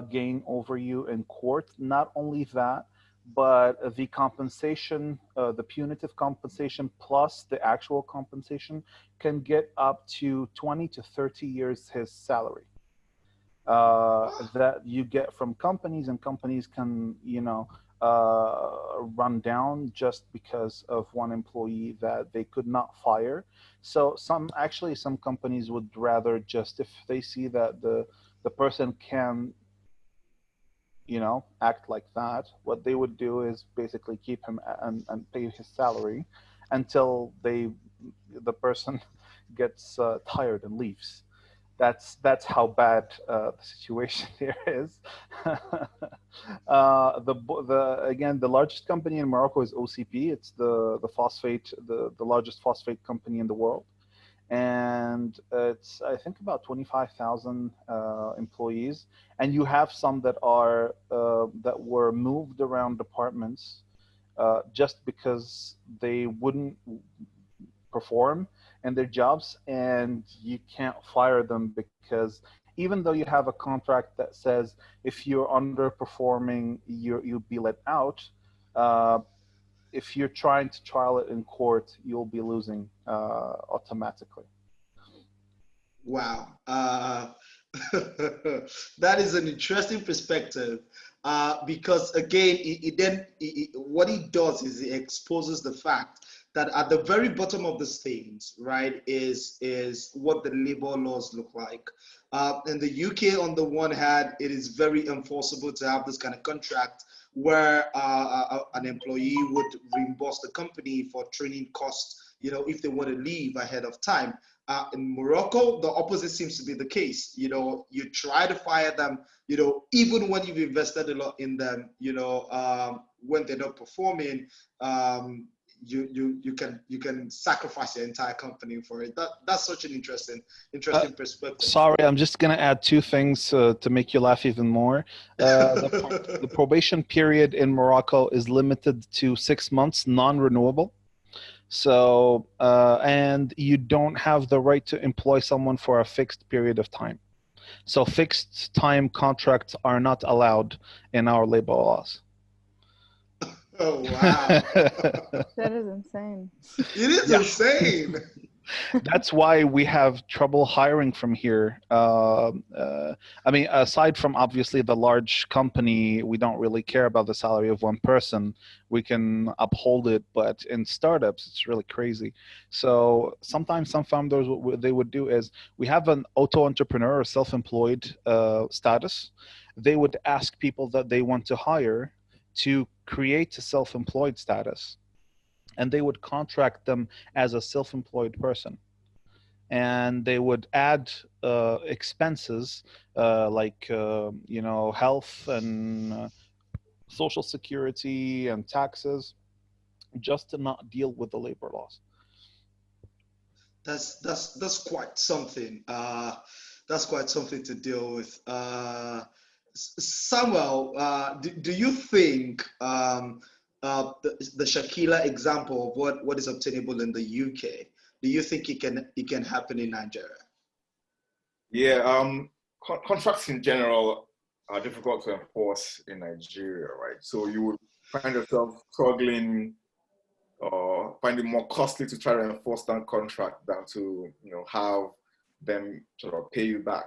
gain over you in court. Not only that, but the compensation, the punitive compensation plus the actual compensation can get up to 20 to 30 years his salary that you get from companies, and companies can, run down just because of one employee that they could not fire. So some companies would rather, just if they see that the person can, act like that, what they would do is basically keep him and pay his salary until the person gets tired and leaves. That's how bad the situation here is. Again, the largest company in Morocco is OCP. It's the phosphate, the largest phosphate company in the world, and it's, I think, about 25,000 employees. And you have some that are that were moved around departments just because they wouldn't perform in their jobs, and you can't fire them because even though you have a contract that says if you're underperforming, you'll be let out. Uh, if you're trying to trial it in court, you'll be losing automatically. Wow. That is an interesting perspective because, again, what it does is it exposes the fact that at the very bottom of the stains, right, is what the labor laws look like. In the UK, on the one hand, it is very enforceable to have this kind of contract where an employee would reimburse the company for training costs, if they want to leave ahead of time. In Morocco, the opposite seems to be the case. You try to fire them, even when you've invested a lot in them, when they're not performing, you can sacrifice your entire company for it. That's such an interesting perspective. Sorry, I'm just going to add two things to make you laugh even more. The probation period in Morocco is limited to 6 months, non-renewable. So, and you don't have the right to employ someone for a fixed period of time. So fixed time contracts are not allowed in our labor laws. Oh, wow. That is insane. It is insane. That's why we have trouble hiring from here. I mean, aside from obviously the large company, we don't really care about the salary of one person. We can uphold it, but in startups, it's really crazy. So sometimes some founders, what they would do is, we have an auto-entrepreneur or self-employed status. They would ask people that they want to hire to create a self-employed status, and they would contract them as a self-employed person, and they would add expenses like health and social security and taxes, just to not deal with the labor laws. That's quite something. That's quite something to deal with. Samuel, do you think the Shakila example of what is obtainable in the UK, do you think it can happen in Nigeria? Yeah, contracts in general are difficult to enforce in Nigeria, right? So you would find yourself struggling or find it more costly to try to enforce that contract than to have them sort of pay you back.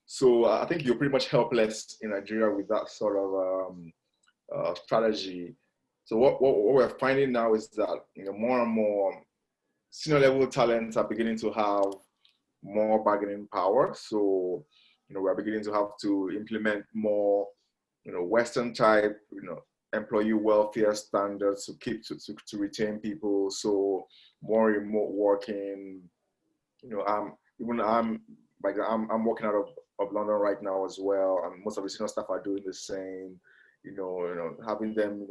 So I think you're pretty much helpless in Nigeria with that sort of strategy. So what we're finding now is that more and more senior level talents are beginning to have more bargaining power. So we're beginning to have to implement more Western type employee welfare standards to keep to retain people. So more remote working. I'm working out of London right now as well, and most of the senior staff are doing the same. Having them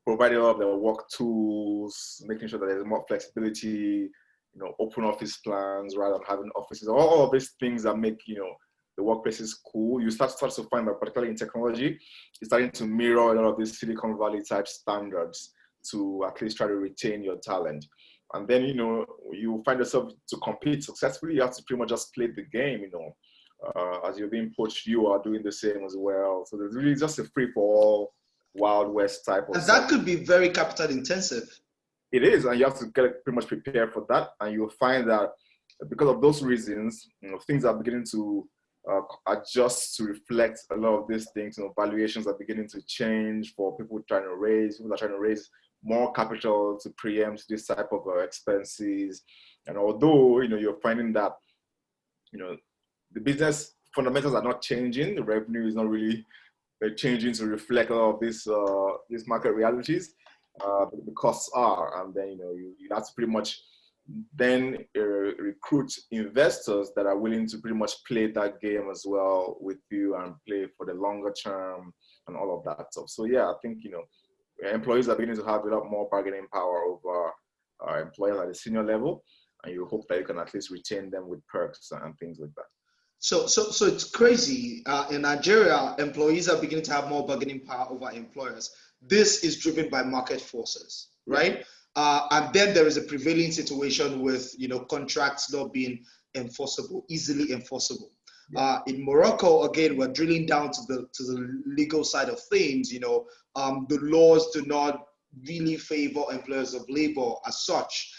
providing all of their work tools, making sure that there's more flexibility, open office plans rather than having offices, all of these things that make the workplaces cool. You start to find that, particularly in technology, it's starting to mirror a lot of these Silicon Valley type standards to at least try to retain your talent. And then you find yourself to compete successfully, you have to pretty much just play the game. As you're being poached, you are doing the same as well. So there's really just a free for all, Wild West type of. And that could be very capital intensive. It is, and you have to get pretty much prepared for that. And you'll find that because of those reasons, things are beginning to adjust to reflect a lot of these things. Valuations are beginning to change for people trying to raise. People are trying to raise more capital to preempt this type of expenses. And although you're finding that the business fundamentals are not changing, the revenue is not really changing to reflect all of these market realities. The costs are, and then you have to pretty much then recruit investors that are willing to pretty much play that game as well with you and play for the longer term and all of that stuff. So yeah, I think, you know, employees are beginning to have a lot more bargaining power over employers at the senior level, and you hope that you can at least retain them with perks and things like that. So it's crazy. In Nigeria, employees are beginning to have more bargaining power over employers. This is driven by market forces, right? And then there is a prevailing situation with, you know, contracts not being enforceable, easily enforceable. In Morocco, again, we're drilling down to the legal side of things. You know, the laws do not really favor employers of labor as such.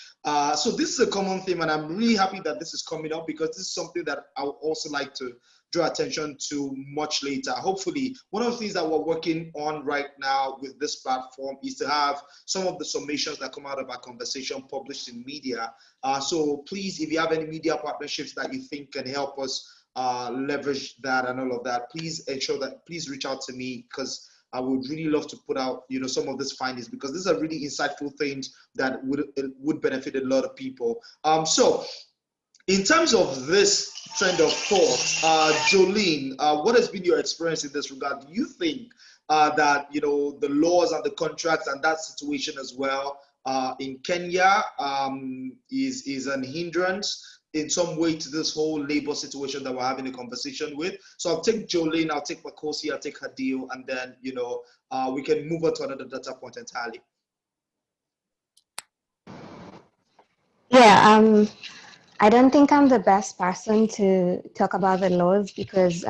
So this is a common theme, and I'm really happy that this is coming up, because this is something that I would also like to draw attention to much later. Hopefully, one of the things that we're working on right now with this platform is to have some of the summations that come out of our conversation published in media. So please, if you have any media partnerships that you think can help us leverage that and all of that, please ensure that, please reach out to me, because I would really love to put out, you know, some of these findings, because these are really insightful things that would benefit a lot of people. So in terms of this trend of thought, Jolene, what has been your experience in this regard? Do you think that, you know, the laws and the contracts and that situation as well in Kenya is an hindrance in some way to this whole labor situation that we're having a conversation with? So I'll take Jolene, I'll take Makosi, I'll take Hadil, and then, you know, we can move on to another data point entirely. Yeah, I don't think I'm the best person to talk about the laws, because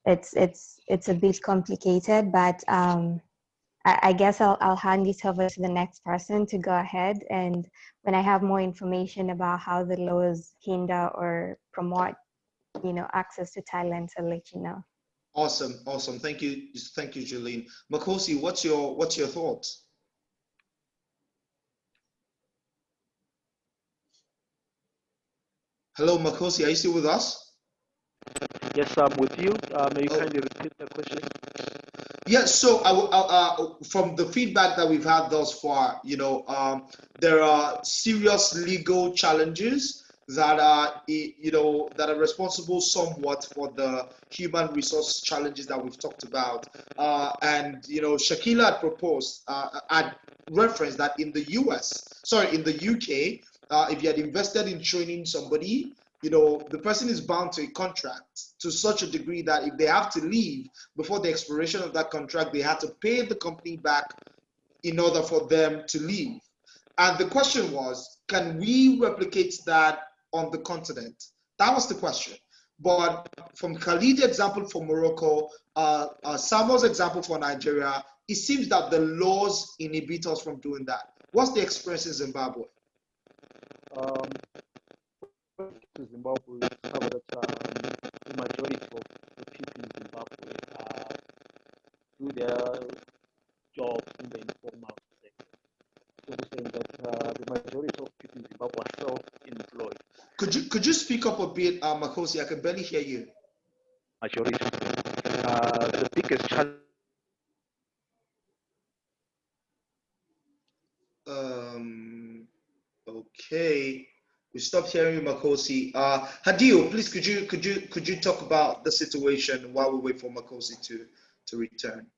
it's a bit complicated, but I guess I'll hand it over to the next person to go ahead, and when I have more information about how the laws hinder or promote, you know, access to talent, I'll let you know. Awesome. Thank you, Jolene. Makosi, what's your thoughts? Hello, Makosi, are you still with us? Yes, I'm with you. May you kindly repeat the question? Yes, so from the feedback that we've had thus far, you know, there are serious legal challenges that are, you know, that are responsible somewhat for the human resource challenges that we've talked about. And, you know, Shakila had proposed, had referenced that in the UK, if you had invested in training somebody, you know, the person is bound to a contract to such a degree that if they have to leave before the expiration of that contract, they have to pay the company back in order for them to leave. And the question was, can we replicate that on the continent? That was the question. But from Khalid's example for Morocco, Samuel's example for Nigeria, it seems that the laws inhibit us from doing that. What's the experience in Zimbabwe? To Zimbabwe, we discovered that the majority of the people in Zimbabwe do their jobs in the informal sector. So we're saying that the majority of people in Zimbabwe are self-employed. Could you speak up a bit, Makosi? I can barely hear you. Majority. The biggest challenge. Okay. We stopped hearing you, Makosi. Hadil, please could you talk about the situation while we wait for Makosi to return?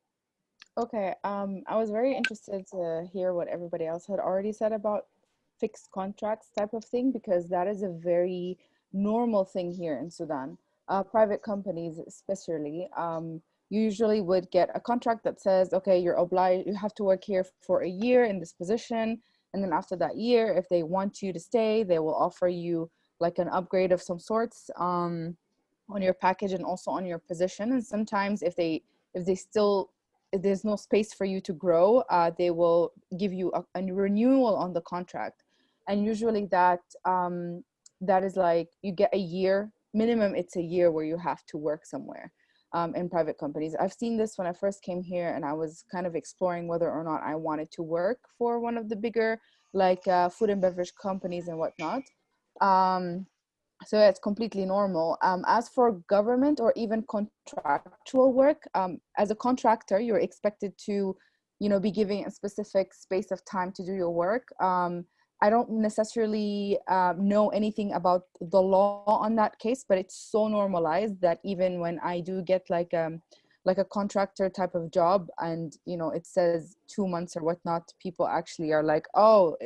Okay. I was very interested to hear what everybody else had already said about fixed contracts type of thing, because that is a very normal thing here in Sudan. Private companies especially, you usually would get a contract that says, okay, you're obliged, you have to work here for a year in this position. And then after that year, if they want you to stay, they will offer you like an upgrade of some sorts on your package and also on your position. And sometimes if there's no space for you to grow, they will give you a renewal on the contract. And usually that is like, you get a year minimum. It's a year where you have to work somewhere. In private companies. I've seen this when I first came here, and I was kind of exploring whether or not I wanted to work for one of the bigger like food and beverage companies and whatnot. So it's completely normal. As for government or even contractual work, as a contractor, you're expected to, you know, be giving a specific space of time to do your work. I don't necessarily know anything about the law on that case, but it's so normalized that even when I do get like a contractor type of job, and it says 2 months or whatnot, people actually are like, oh,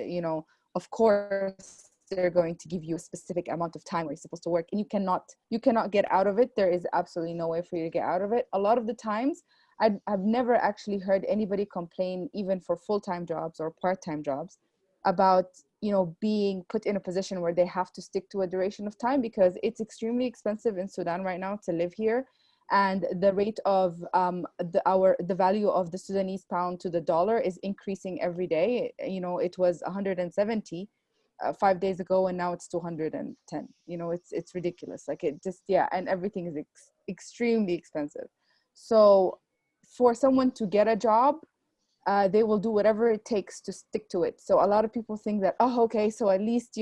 of course they're going to give you a specific amount of time where you're supposed to work, and you cannot get out of it. There is absolutely no way for you to get out of it. A lot of the times I've never actually heard anybody complain, even for full-time jobs or part-time jobs, about being put in a position where they have to stick to a duration of time, because it's extremely expensive in Sudan right now to live here, and the rate of the value of the Sudanese pound to the dollar is increasing every day. It was 170 5 days ago, and now it's 210. It's ridiculous. Like, it just, yeah, and everything is extremely expensive. So for someone to get a job, they will do whatever it takes to stick to it. So a lot of people think that, oh, okay, so at least,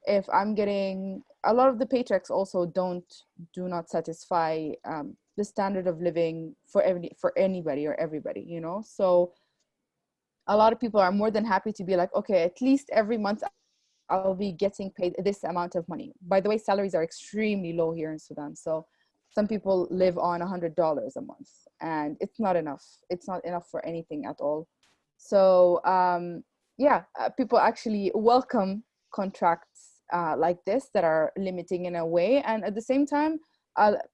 if I'm getting, a lot of the paychecks also do not satisfy the standard of living for anybody or everybody, So a lot of people are more than happy to be like, okay, at least every month I'll be getting paid this amount of money. By the way, salaries are extremely low here in Sudan. So some people live on $100 a month, and it's not enough. It's not enough for anything at all. So people actually welcome contracts like this that are limiting in a way. And at the same time,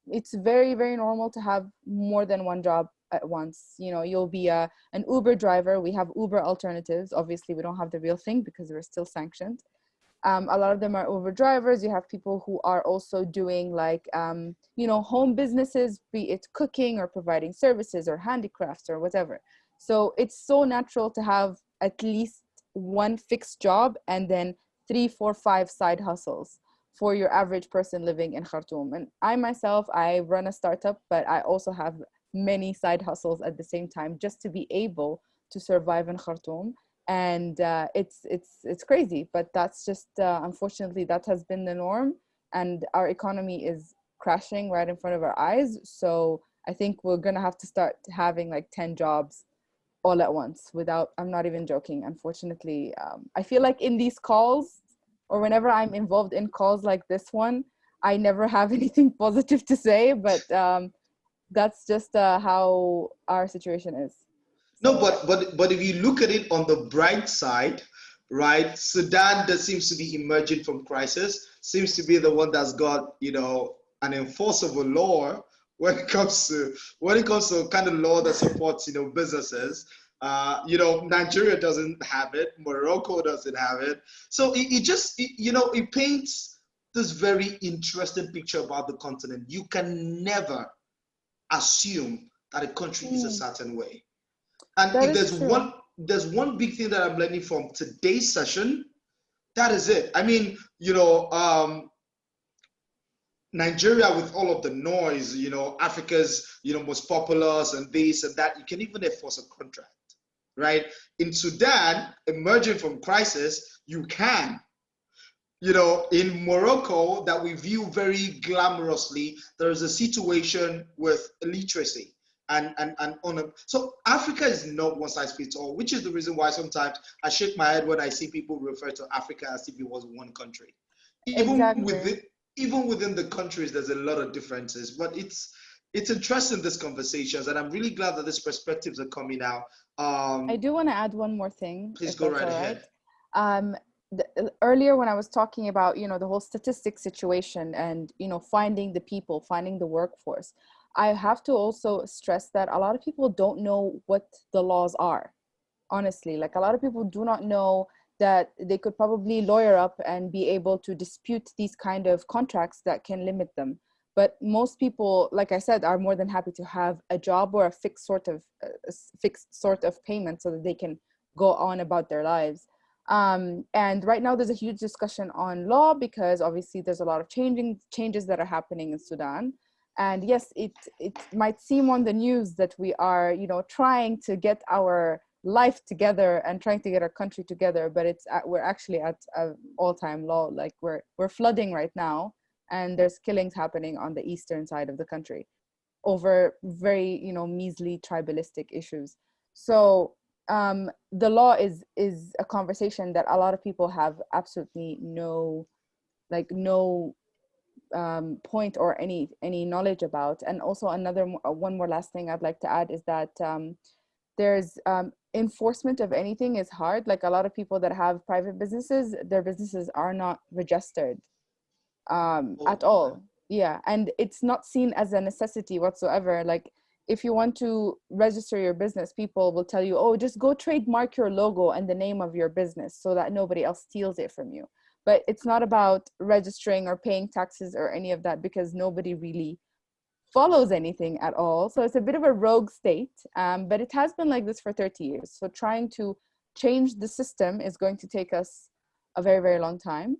it's very, very normal to have more than one job at once. You'll be an Uber driver. We have Uber alternatives. Obviously, we don't have the real thing because we're still sanctioned. A lot of them are Uber drivers. You have people who are also doing like, home businesses, be it cooking or providing services or handicrafts or whatever. So it's so natural to have at least one fixed job and then 3, 4, 5 side hustles for your average person living in Khartoum. And I myself, I run a startup, but I also have many side hustles at the same time just to be able to survive in Khartoum. And it's crazy, but that's just unfortunately that has been the norm, and our economy is crashing right in front of our eyes. So I think we're gonna have to start having like 10 jobs all at once without, I'm not even joking, unfortunately. I feel like in these calls, or whenever I'm involved in calls like this one, I never have anything positive to say, but that's just how our situation is. No, but if you look at it on the bright side, right? Sudan that seems to be emerging from crisis, seems to be the one that's got an enforceable law when it comes to kind of law that supports businesses. Nigeria doesn't have it. Morocco doesn't have it. So it paints this very interesting picture about the continent. You can never assume that a country is a certain way. And That if is true. there's one big thing that I'm learning from today's session, that is it. I mean, Nigeria, with all of the noise, Africa's, most populous and this and that, you can even enforce a contract, right? In Sudan, emerging from crisis, you can. In Morocco, that we view very glamorously, there is a situation with illiteracy. So Africa is not one size fits all, which is the reason why sometimes I shake my head when I see people refer to Africa as if it was one country. Exactly. Even within the countries, there's a lot of differences. But it's interesting, these conversations, and I'm really glad that these perspectives are coming out. I do want to add one more thing, Please if go that's right all ahead. right. Earlier when I was talking about the whole statistics situation and finding the people, finding the workforce, I have to also stress that a lot of people don't know what the laws are. Honestly, like, a lot of people do not know that they could probably lawyer up and be able to dispute these kind of contracts that can limit them. But most people, like I said, are more than happy to have a job or a fixed sort of payment so that they can go on about their lives. And right now there's a huge discussion on law because obviously there's a lot of changes that are happening in Sudan. And yes, it might seem on the news that we are, trying to get our life together and trying to get our country together, but we're actually at an all-time low. Like, we're flooding right now, and there's killings happening on the eastern side of the country over very, measly tribalistic issues. So the law is a conversation that a lot of people have absolutely no point or any knowledge about. And also one more last thing I'd like to add is that there's enforcement of anything is hard. Like a lot of people that have private businesses, their businesses are not registered at all. Yeah, and it's not seen as a necessity whatsoever. Like if you want to register your business, people will tell you, oh, just go trademark your logo and the name of your business so that nobody else steals it from you. But it's not about registering or paying taxes or any of that, because nobody really follows anything at all. So it's a bit of a rogue state, but it has been like this for 30 years. So trying to change the system is going to take us a very, very long time.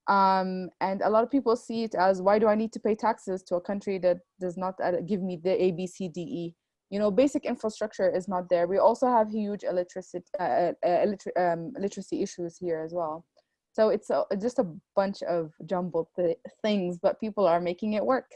And a lot of people see it as, why do I need to pay taxes to a country that does not give me the A, B, C, D, E? You know, basic infrastructure is not there. We also have huge literacy issues here as well. So it's just a bunch of jumbled things, but people are making it work.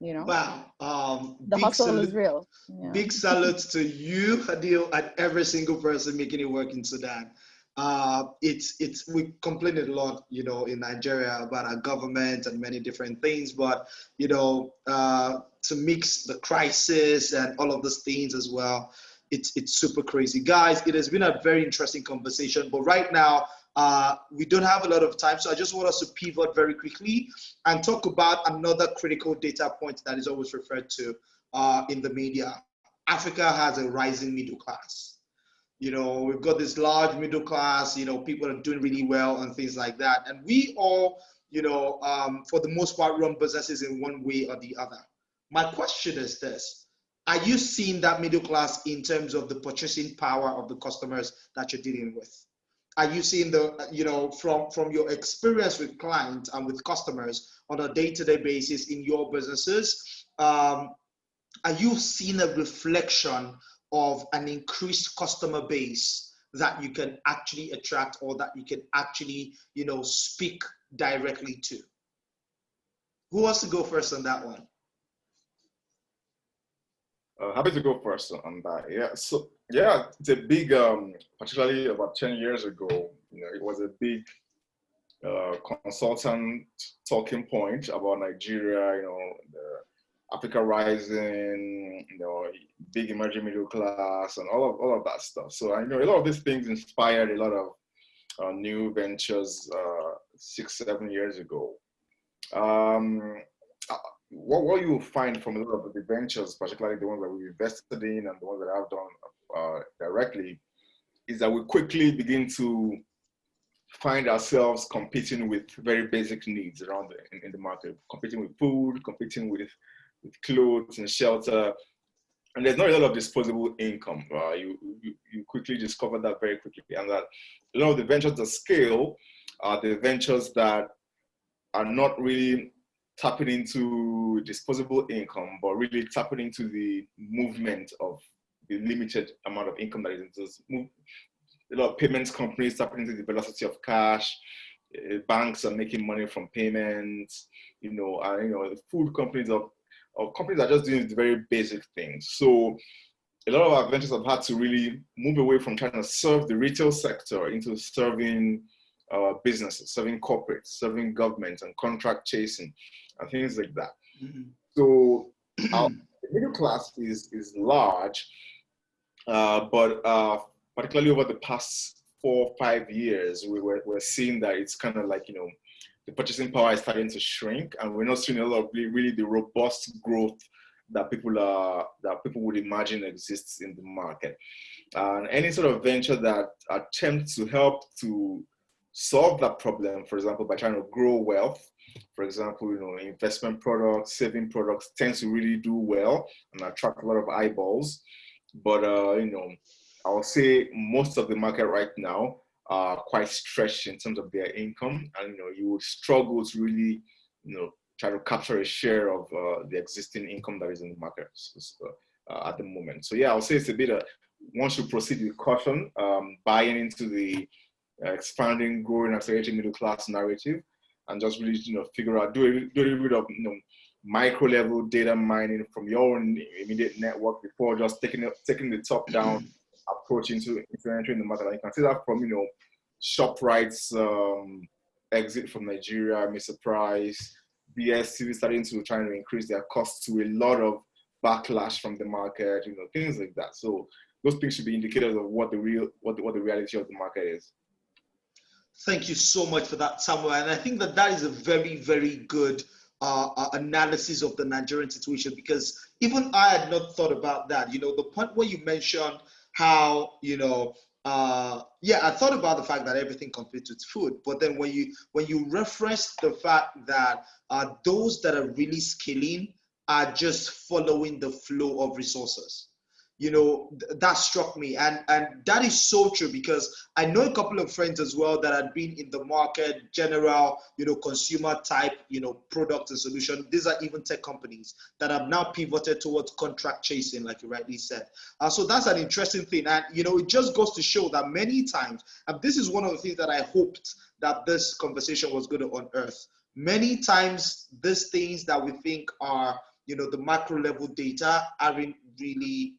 You know, wow. the hustle is real. Yeah. Big salutes to you, Adil, and every single person making it work in Sudan. We complain a lot, you know, in Nigeria about our government and many different things, but you know, to mix the crisis and all of those things as well, it's super crazy, guys. It has been a very interesting conversation, but right now we don't have a lot of time, so I just want us to pivot very quickly and talk about another critical data point that is always referred to in the media. Africa has a rising middle class. You know, we've got this large middle class, you know, people are doing really well and things like that. And we all, you know, for the most part, run businesses in one way or the other. My question is this: are you seeing that middle class in terms of the purchasing power of the customers that you're dealing with? Are you seeing the, you know, from your experience with clients and with customers on a day-to-day basis in your businesses, are you seeing a reflection of an increased customer base that you can actually attract, or that you can actually, you know, speak directly to? Who wants to go first on that one? Happy to go first on that. Yeah, so yeah, it's a big, particularly about 10 years ago, you know, it was a big consultant talking point about Nigeria, you know, the Africa rising, you know, big emerging middle class, and all of that stuff. So I know a lot of these things inspired a lot of new ventures 6-7 years ago. What you will find from a lot of the ventures, particularly the ones that we invested in and the ones that I've done directly, is that we quickly begin to find ourselves competing with very basic needs around in the market, competing with food, competing with clothes and shelter, and there's not a lot of disposable income. You quickly discover that very quickly, and that a lot of the ventures that scale are the ventures that are not really tapping into disposable income, but really tapping into the movement of the limited amount of income that is into this move. A lot of payments companies tapping into the velocity of cash. Banks are making money from payments. You know, the food companies or companies are just doing very basic things. So a lot of our ventures have had to really move away from trying to serve the retail sector into serving businesses, serving corporates, serving governments, and contract chasing and things like that. Mm-hmm. So our middle class is large, but particularly over the past 4 or 5 years, we're seeing that it's kind of like, you know, the purchasing power is starting to shrink, and we're not seeing a lot of really the robust growth that people would imagine exists in the market. And any sort of venture that attempts to help to solve that problem, for example, by trying to grow wealth, for example, you know, investment products, saving products, tends to really do well and attract a lot of eyeballs. But you know, I would say most of the market right now are quite stretched in terms of their income, and you know, you would struggle to really, you know, try to capture a share of the existing income that is in the market at the moment. So yeah, I'll say it's a bit of, one should proceed with caution, buying into the expanding, growing, accelerating middle class narrative, and just really, you know, figure out, do a little bit of, you know, micro level data mining from your own immediate network before just taking the top down approach into entering the market. And you can see that from, ShopRite's exit from Nigeria, Mr. Price, BSC starting to try to increase their costs to a lot of backlash from the market, things like that. So those things should be indicators of what the reality of the market is. Thank you so much for that, Samuel. And I think that is a very, very good analysis of the Nigerian situation, because even I had not thought about that. The point where you mentioned how, I thought about the fact that everything competes with food, but then when you reference the fact that those that are really scaling are just following the flow of resources. That struck me, and that is so true, because I know a couple of friends as well that had been in the market, general, consumer type, products and solutions. These are even tech companies that have now pivoted towards contract chasing, like you rightly said. So that's an interesting thing, and it just goes to show that many times, and this is one of the things that I hoped that this conversation was going to unearth. Many times, these things that we think are, the macro level data aren't really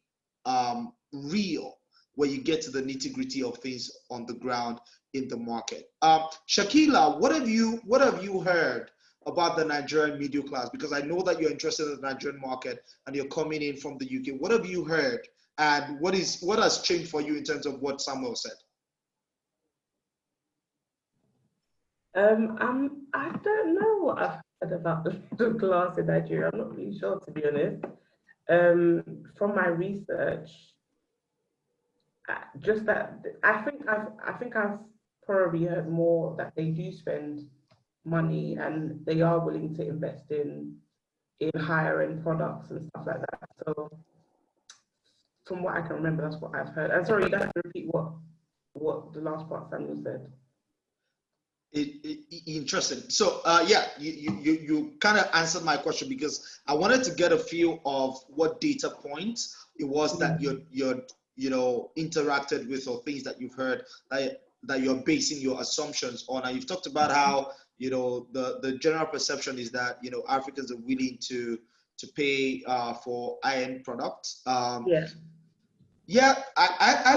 real when you get to the nitty-gritty of things on the ground in the market. Shakila, what have you heard about the Nigerian middle class? Because I know that you're interested in the Nigerian market and you're coming in from the UK. What have you heard, and what has changed for you in terms of what Samuel said? I don't know what I've heard about the class in Nigeria. I'm not really sure, to be honest. From my research, just that I think I've probably heard more that they do spend money and they are willing to invest in higher end products and stuff like that. So from what I can remember, that's what I've heard. And sorry, you have to repeat what the last part Samuel said. Interesting. So you kind of answered my question, because I wanted to get a feel of what data points it was that you're interacted with, or things that you've heard that you're basing your assumptions on. And you've talked about how the general perception is that Africans are willing to pay for high-end products. I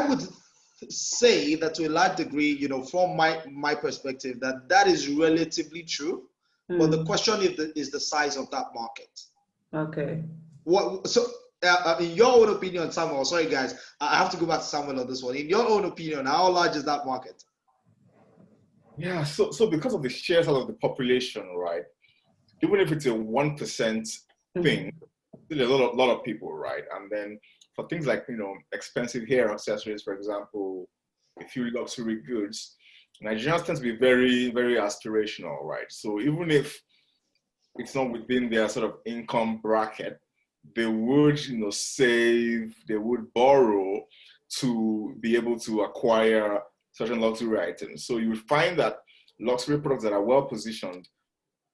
would say that to a large degree, from my perspective, that is relatively true. But the question is the size of that market. Okay. In your own opinion, Samuel, sorry guys, I have to go back to Samuel on this one. In your own opinion, how large is that market? Yeah, so because of the sheer size of the population, right? Even if it's a 1% thing, there's a lot of people, right? And then for things like, expensive hair accessories, for example, a few luxury goods, Nigerians tend to be very, very aspirational, right? So even if it's not within their sort of income bracket, they would, save, they would borrow to be able to acquire certain luxury items. So you would find that luxury products that are well positioned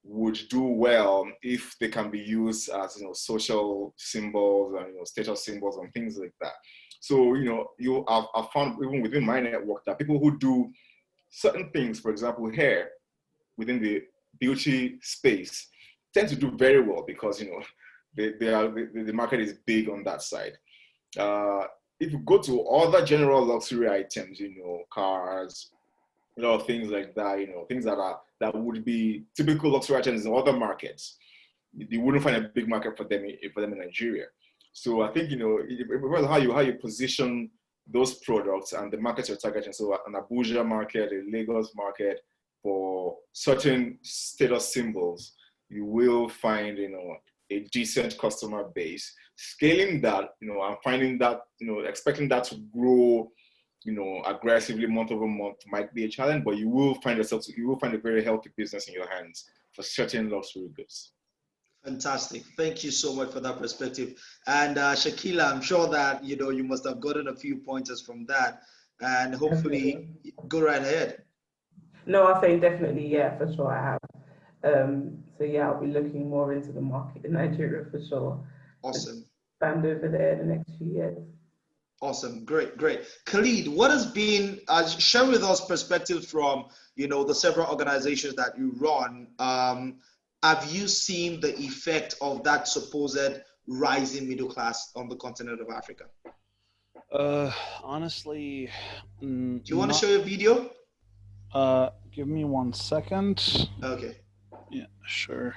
would do well if they can be used as social symbols and status symbols and things like that. So I've found even within my network that people who do certain things, for example, hair within the beauty space, tend to do very well because the market is big on that side. If you go to other general luxury items, cars, things like that, things that would be typical luxury items in other markets, you wouldn't find a big market for them in Nigeria. So I think it how you position those products and the markets you're targeting. So an Abuja market, a Lagos market, for certain status symbols, you will find a decent customer base. Scaling that, and finding that, expecting that to grow, aggressively month over month might be a challenge, but you will find a very healthy business in your hands for certain luxury goods. Fantastic. Thank you so much for that perspective. And Shakila, I'm sure that, you must have gotten a few pointers from that, and hopefully go right ahead. No, I'll say definitely, yeah, for sure I have. So yeah, I'll be looking more into the market in Nigeria for sure. Awesome. Expand over there in the next few years. Awesome, great. Khalid, what has been, share with us perspectives from, the several organizations that you run. Have you seen the effect of that supposed rising middle class on the continent of Africa? Honestly, Do you want to show your video? give me 1 second. Okay. Yeah, sure.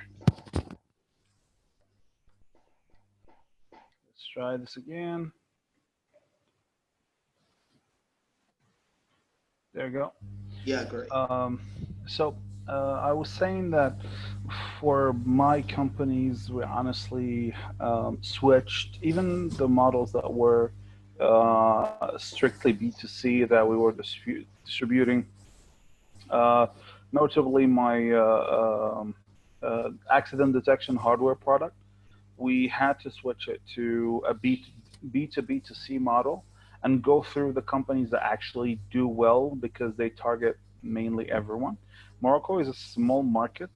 Let's try this again. There you go. Yeah, great. So I was saying that for my companies, we honestly switched even the models that were strictly B2C that we were distributing. Notably, my accident detection hardware product, we had to switch it to a B2B2C model and go through the companies that actually do well because they target mainly everyone. Morocco is a small market,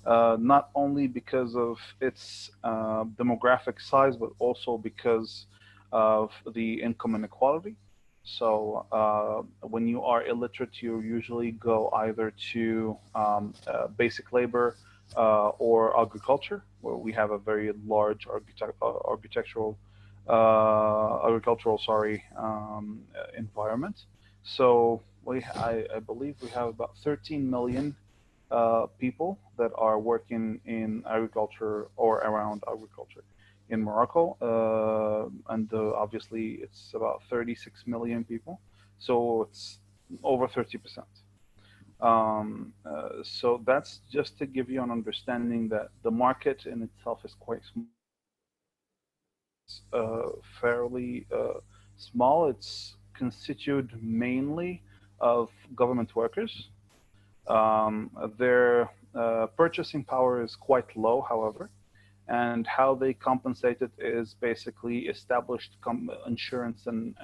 not only because of its demographic size, but also because of the income inequality. So when you are illiterate, you usually go either to basic labor or agriculture, where we have a very large agricultural environment. So I believe we have about 13 million people that are working in agriculture or around agriculture in Morocco, and obviously it's about 36 million people, so it's over 30%. So that's just to give you an understanding that the market in itself is quite fairly small. It's constituted mainly of government workers. Their purchasing power is quite low, however, and how they compensate it is basically established insurance and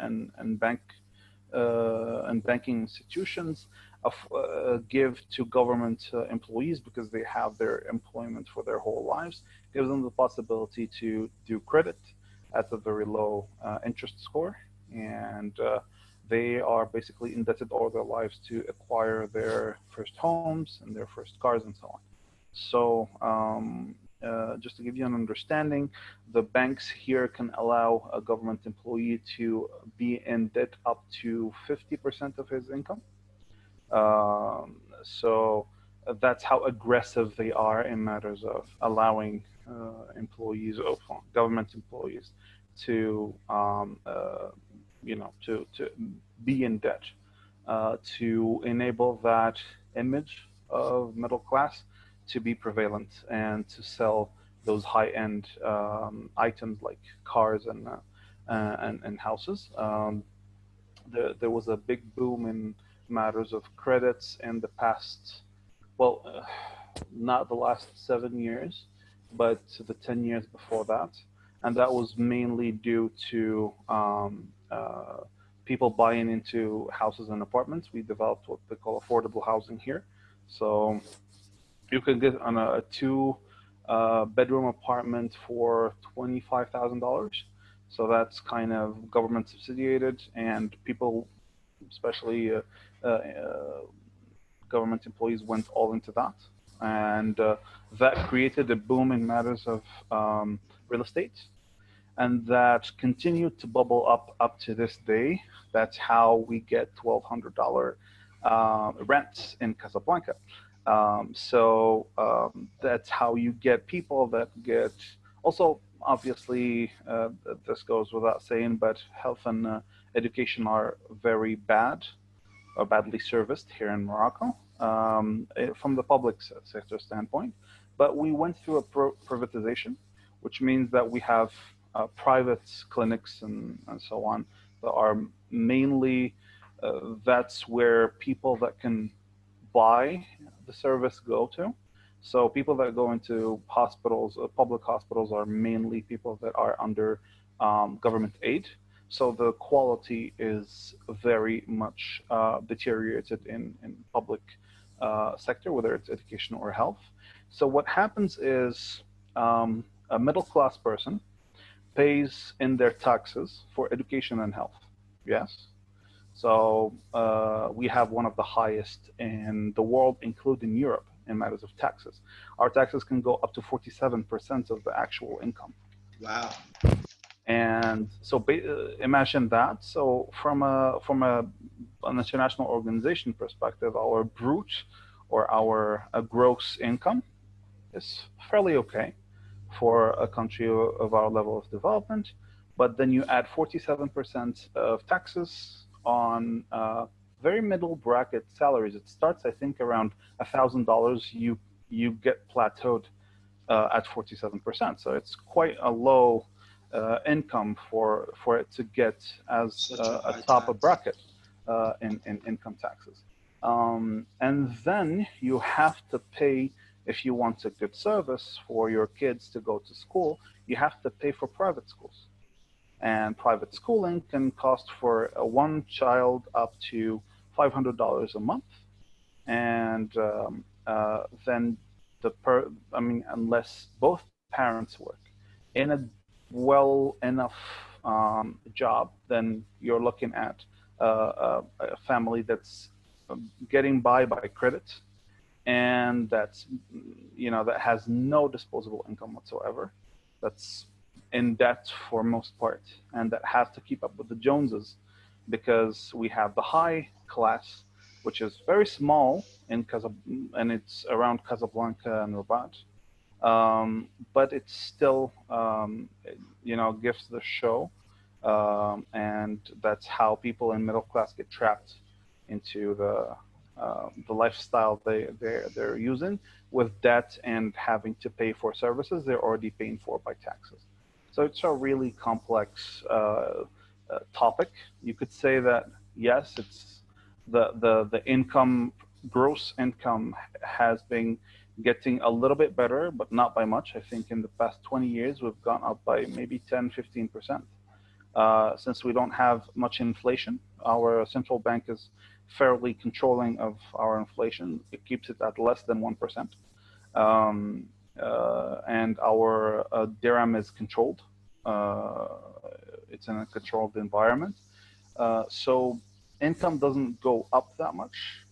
banking institutions give to government employees because they have their employment for their whole lives, gives them the possibility to do credit at a very low interest score, and they are basically indebted all their lives to acquire their first homes and their first cars and so on. So just to give you an understanding, the banks here can allow a government employee to be in debt up to 50% of his income. So that's how aggressive they are in matters of allowing employees of government employees to to be in debt, to enable that image of middle class to be prevalent and to sell those high-end items like cars and houses. There was a big boom in matters of credits in the past, well, not the last 7 years, but the 10 years before that. And that was mainly due to people buying into houses and apartments. We developed what they call affordable housing here. So you can get on a two bedroom apartment for $25,000. So that's kind of government subsidiated, and people, especially government employees, went all into that. And that created a boom in matters of real estate. And that continued to bubble up to this day. That's how we get $1,200 rents in Casablanca. That's how you get people that get, also obviously this goes without saying, but health and education are very bad or badly serviced here in Morocco from the public sector standpoint. But we went through a privatization, which means that we have private clinics and so on that are mainly, that's where people that can buy the service go to. So people that go into hospitals, public hospitals, are mainly people that are under government aid. So the quality is very much deteriorated in public sector, whether it's education or health. So what happens is a middle class person pays in their taxes for education and health. Yes. So we have one of the highest in the world, including Europe, in matters of taxes. Our taxes can go up to 47% of the actual income. Wow. And so imagine that. So from an international organization perspective, our brute or our gross income is fairly okay for a country of our level of development. But then you add 47% of taxes on very middle bracket salaries. It starts, I think, around $1,000. You get plateaued at 47%. So it's quite a low income for it to get as a top of bracket in income taxes. And then you have to pay, if you want a good service for your kids to go to school, you have to pay for private schools. And private schooling can cost for one child up to $500 a month. And then unless both parents work in a well enough job, then you're looking at a family that's getting by credit, and that has no disposable income whatsoever, that's in debt for most part, and that has to keep up with the Joneses, because we have the high class, which is very small in and it's around Casablanca and Rabat, but it still gives the show, and that's how people in middle class get trapped into the lifestyle they're using, with debt and having to pay for services they're already paying for by taxes. So it's a really complex topic. You could say that yes, it's the income, gross income has been getting a little bit better, but not by much. I think in the past 20 years we've gone up by maybe 10-15%. Since we don't have much inflation, our central bank is fairly controlling of our inflation. It keeps it at less than 1%. And our dirham is controlled. It's in a controlled environment. So income doesn't go up that much.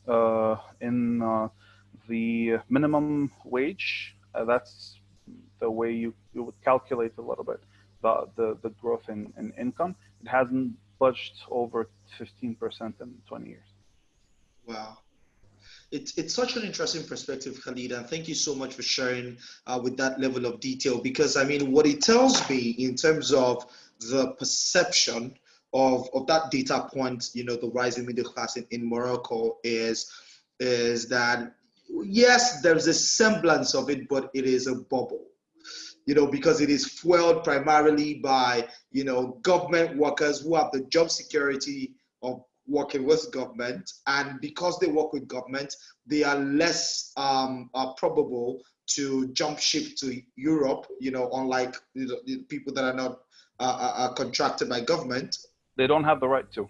In the minimum wage, that's the way you would calculate a little bit the growth in income. It hasn't budged over 15% in 20 years. Wow. It's such an interesting perspective, Khalid, and thank you so much for sharing with that level of detail, because I mean, what it tells me in terms of the perception of that data point, the rising middle class in Morocco is that, yes, there's a semblance of it, but it is a bubble, because it is fueled primarily by, government workers who have the job security of working with government, and because they work with government, they are less probable to jump ship to Europe, unlike people that are not contracted by government. They don't have the right to,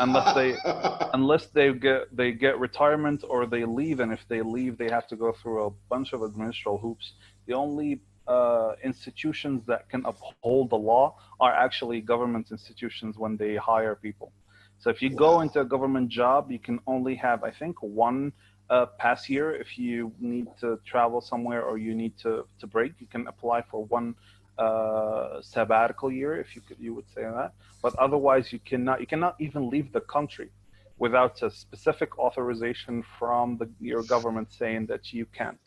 unless they get retirement or they leave, and if they leave, they have to go through a bunch of administrative hoops. The only institutions that can uphold the law are actually government institutions when they hire people. So if you go into a government job, you can only have, I think, one pass year. If you need to travel somewhere or you need to break, you can apply for one sabbatical year, if you would say that. But otherwise, you cannot even leave the country without a specific authorization from your government saying that you can,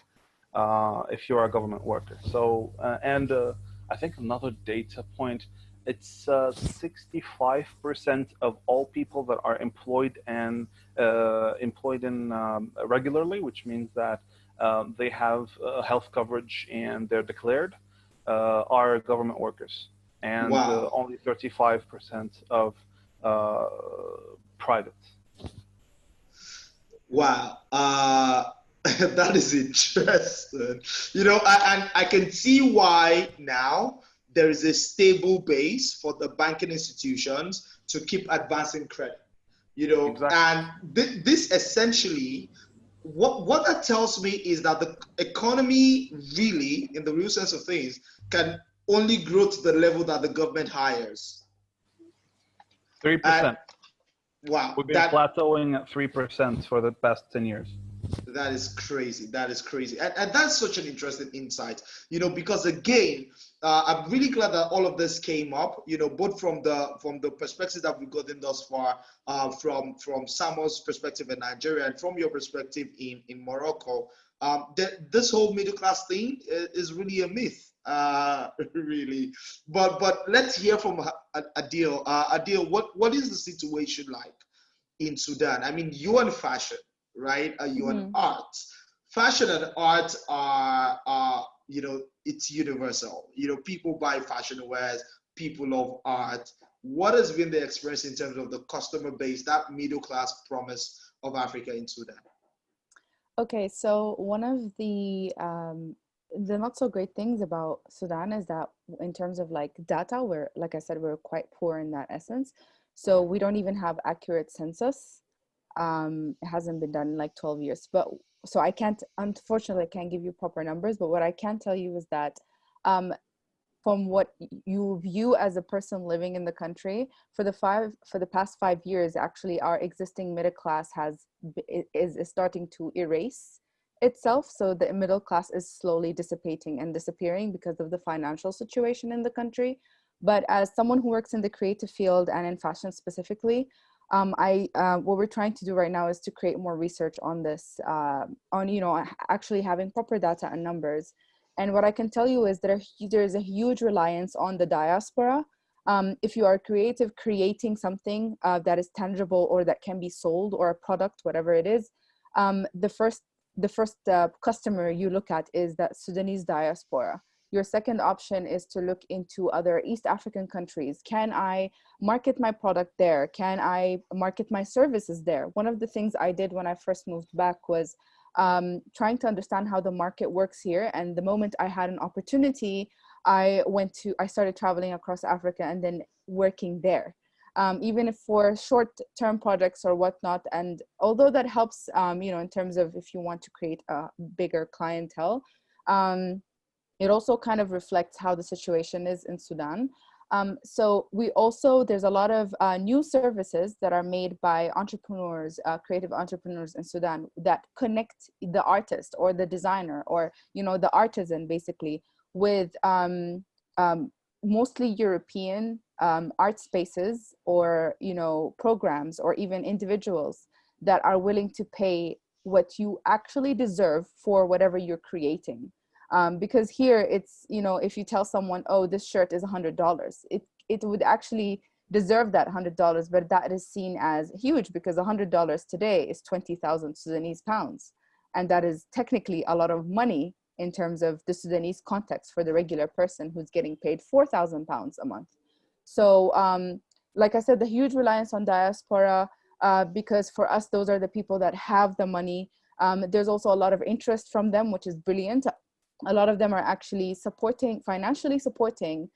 if you're a government worker. So and I think another data point, it's 65% of all people that are employed in regularly, which means that they have health coverage and they're declared, are government workers, and only 35% of private. Wow. That is interesting. I can see why now there is a stable base for the banking institutions to keep advancing credit. Exactly. And this essentially, what that tells me is that the economy really, in the real sense of things, can only grow to the level that the government hires. 3%. Wow. We've been plateauing at 3% for the past 10 years. That is crazy. That is crazy. And that's such an interesting insight, because again, I'm really glad that all of this came up, both from the perspective that we've gotten thus far, from Samuel's perspective in Nigeria and from your perspective in Morocco. This whole middle class thing is really a myth, really. But let's hear from Adil. Adil, what is the situation like in Sudan? I mean, you're in fashion, right? You're in art. Fashion and art are it's universal. People buy fashion wares, people love art. What has been the experience in terms of the customer base, that middle class promise of Africa in Sudan? Okay, so one of the not so great things about Sudan is that in terms of like data, we're, like I said, we're quite poor in that essence. So we don't even have accurate census. It hasn't been done in like 12 years. But so I can't, unfortunately, I can't give you proper numbers. But what I can tell you is that from what you view as a person living in the country, for the past 5 years, actually, our existing middle class is starting to erase itself. So the middle class is slowly dissipating and disappearing because of the financial situation in the country. But as someone who works in the creative field and in fashion specifically, what we're trying to do right now is to create more research on this, actually having proper data and numbers. And what I can tell you is that there's a huge reliance on the diaspora. If you are creative, creating something that is tangible or that can be sold, or a product, whatever it is, the first customer you look at is that Sudanese diaspora. Your second option is to look into other East African countries. Can I market my product there? Can I market my services there? One of the things I did when I first moved back was trying to understand how the market works here. And the moment I had an opportunity, I started traveling across Africa and then working there. Even if for short-term projects or whatnot. And although that helps, in terms of if you want to create a bigger clientele, it also kind of reflects how the situation is in Sudan. So there's a lot of new services that are made by entrepreneurs, creative entrepreneurs in Sudan, that connect the artist or the designer or, the artisan basically with mostly European art spaces or, programs or even individuals that are willing to pay what you actually deserve for whatever you're creating. Because here it's, if you tell someone, oh, this shirt is $100, it would actually deserve that $100, but that is seen as huge because $100 today is 20,000 Sudanese pounds. And that is technically a lot of money in terms of the Sudanese context for the regular person who's getting paid 4,000 pounds a month. So like I said, the huge reliance on diaspora, because for us, those are the people that have the money. There's also a lot of interest from them, which is brilliant. A lot of them are actually financially supporting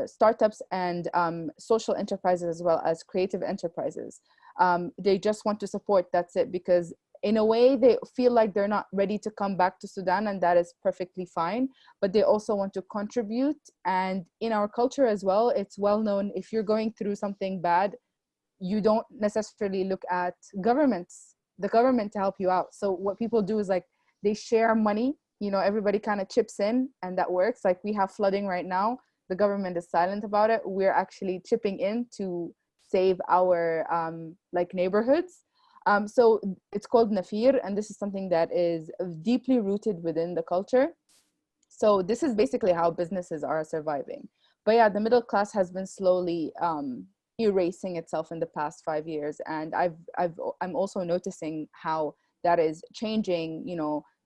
startups and social enterprises as well as creative enterprises. They just want to support, that's it, because in a way they feel like they're not ready to come back to Sudan, and that is perfectly fine, but they also want to contribute. And in our culture as well, it's well known, if you're going through something bad, you don't necessarily look at the government to help you out. So what people do is like they share money. Everybody kind of chips in, and that works. Like we have flooding right now. The government is silent about it. We're actually chipping in to save our neighborhoods. So it's called Nafir, and this is something that is deeply rooted within the culture. So this is basically how businesses are surviving. But yeah, the middle class has been slowly erasing itself in the past 5 years, and I'm also noticing how that is changing,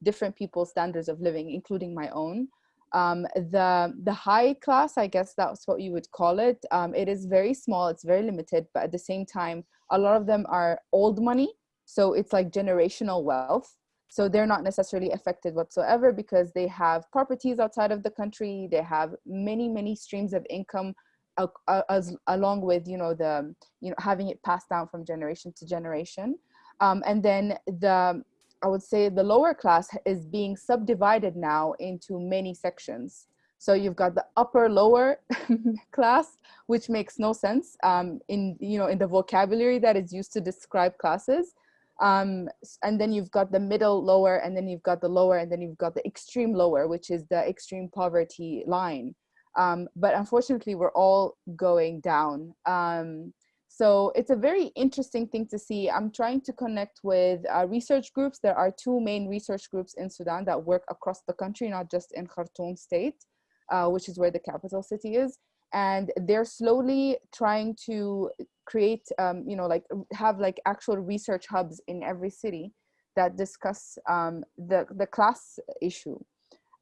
different people's standards of living, including my own. The high class, I guess that's what you would call it. It is very small, it's very limited, but at the same time, a lot of them are old money. So it's like generational wealth. So they're not necessarily affected whatsoever because they have properties outside of the country. They have many, many streams of income along with, having it passed down from generation to generation. And then I would say the lower class is being subdivided now into many sections. So you've got the upper lower class, which makes no sense in the vocabulary that is used to describe classes. And then you've got the middle lower, and then you've got the lower, and then you've got the extreme lower, which is the extreme poverty line. But unfortunately, we're all going down. So it's a very interesting thing to see. I'm trying to connect with research groups. There are two main research groups in Sudan that work across the country, not just in Khartoum state, which is where the capital city is. And they're slowly trying to create, like have like actual research hubs in every city that discuss the class issue.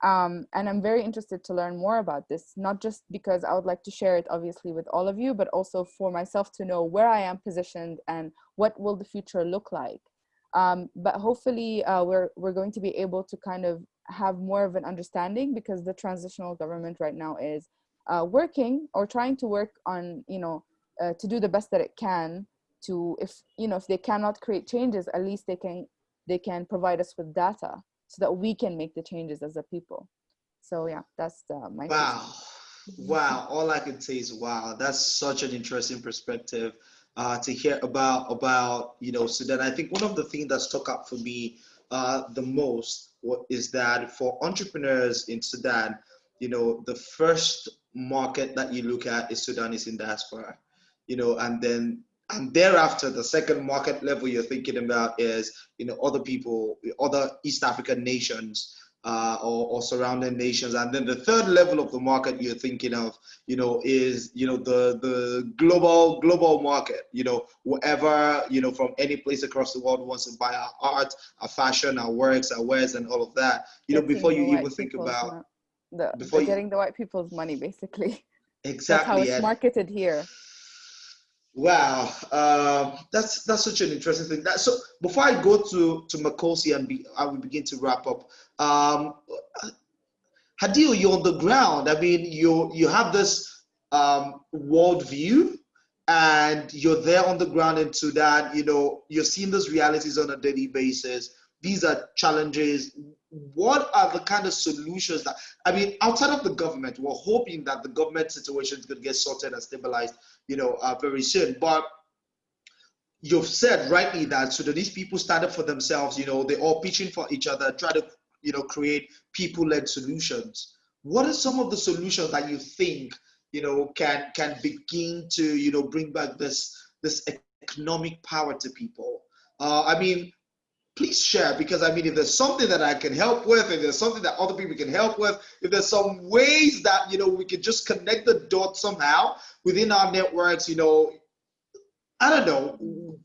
And I'm very interested to learn more about this, not just because I would like to share it obviously with all of you, but also for myself to know where I am positioned and what will the future look like. But hopefully we're going to be able to kind of have more of an understanding, because the transitional government right now is working or trying to work on, to do the best that it can to, if they cannot create changes, at least they can provide us with data so that we can make the changes as a people. So yeah, that's my Wow. Wow. All I can say is wow. That's such an interesting perspective to hear about Sudan. I think one of the things that stuck out for me the most is that for entrepreneurs in Sudan, the first market that you look at is Sudanese in diaspora, and thereafter the second market level you're thinking about is other people, other East African nations, or surrounding nations, and then the third level of the market you're thinking of is the global market, whoever from any place across the world wants to buy our art, our fashion, our works, our wares, and all of that, before you even think about getting the white people's money, basically. Exactly. That's how it's marketed here. Wow, that's such an interesting thing. So before I go to Makosi and I will begin to wrap up, Hadil, you're on the ground. I mean, you have this world view, and you're there on the ground in Sudan. You're seeing those realities on a daily basis. These are challenges. What are the kind of solutions that, I mean, outside of the government, we're hoping that the government situation is going to get sorted and stabilized, very soon. But you've said rightly that Sudanese people stand up for themselves. They're all pitching for each other, try to, create people-led solutions. What are some of the solutions that you think, can begin to, bring back this economic power to people? I mean, please share, because I mean, if there's something that I can help with, if there's something that other people can help with, if there's some ways that we can just connect the dots somehow within our networks, I don't know,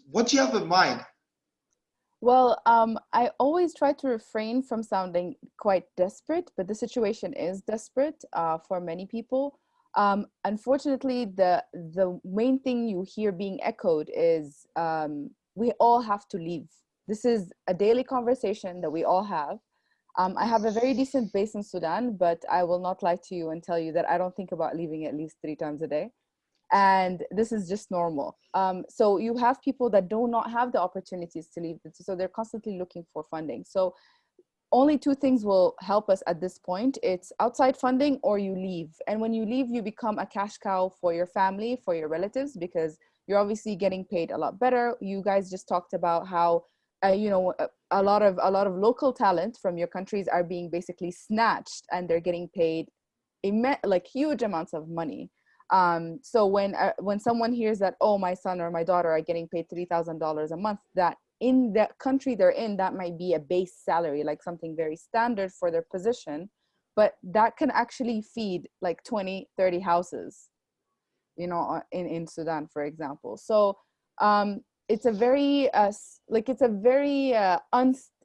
what do you have in mind? Well, I always try to refrain from sounding quite desperate, but the situation is desperate for many people. Unfortunately, the main thing you hear being echoed is we all have to leave. This is a daily conversation that we all have. I have a very decent base in Sudan, but I will not lie to you and tell you that I don't think about leaving at least 3 times a day. And this is just normal. So you have people that do not have the opportunities to leave. So they're constantly looking for funding. So only 2 things will help us at this point. It's outside funding or you leave. And when you leave, you become a cash cow for your family, for your relatives, because you're obviously getting paid a lot better. You guys just talked about how, a lot of local talent from your countries are being basically snatched, and they're getting paid like huge amounts of money. So when someone hears that, oh, my son or my daughter are getting paid $3,000 a month, that in the country they're in, that might be a base salary, like something very standard for their position, but that can actually feed like 20, 30 houses, in Sudan, for example. So it's a very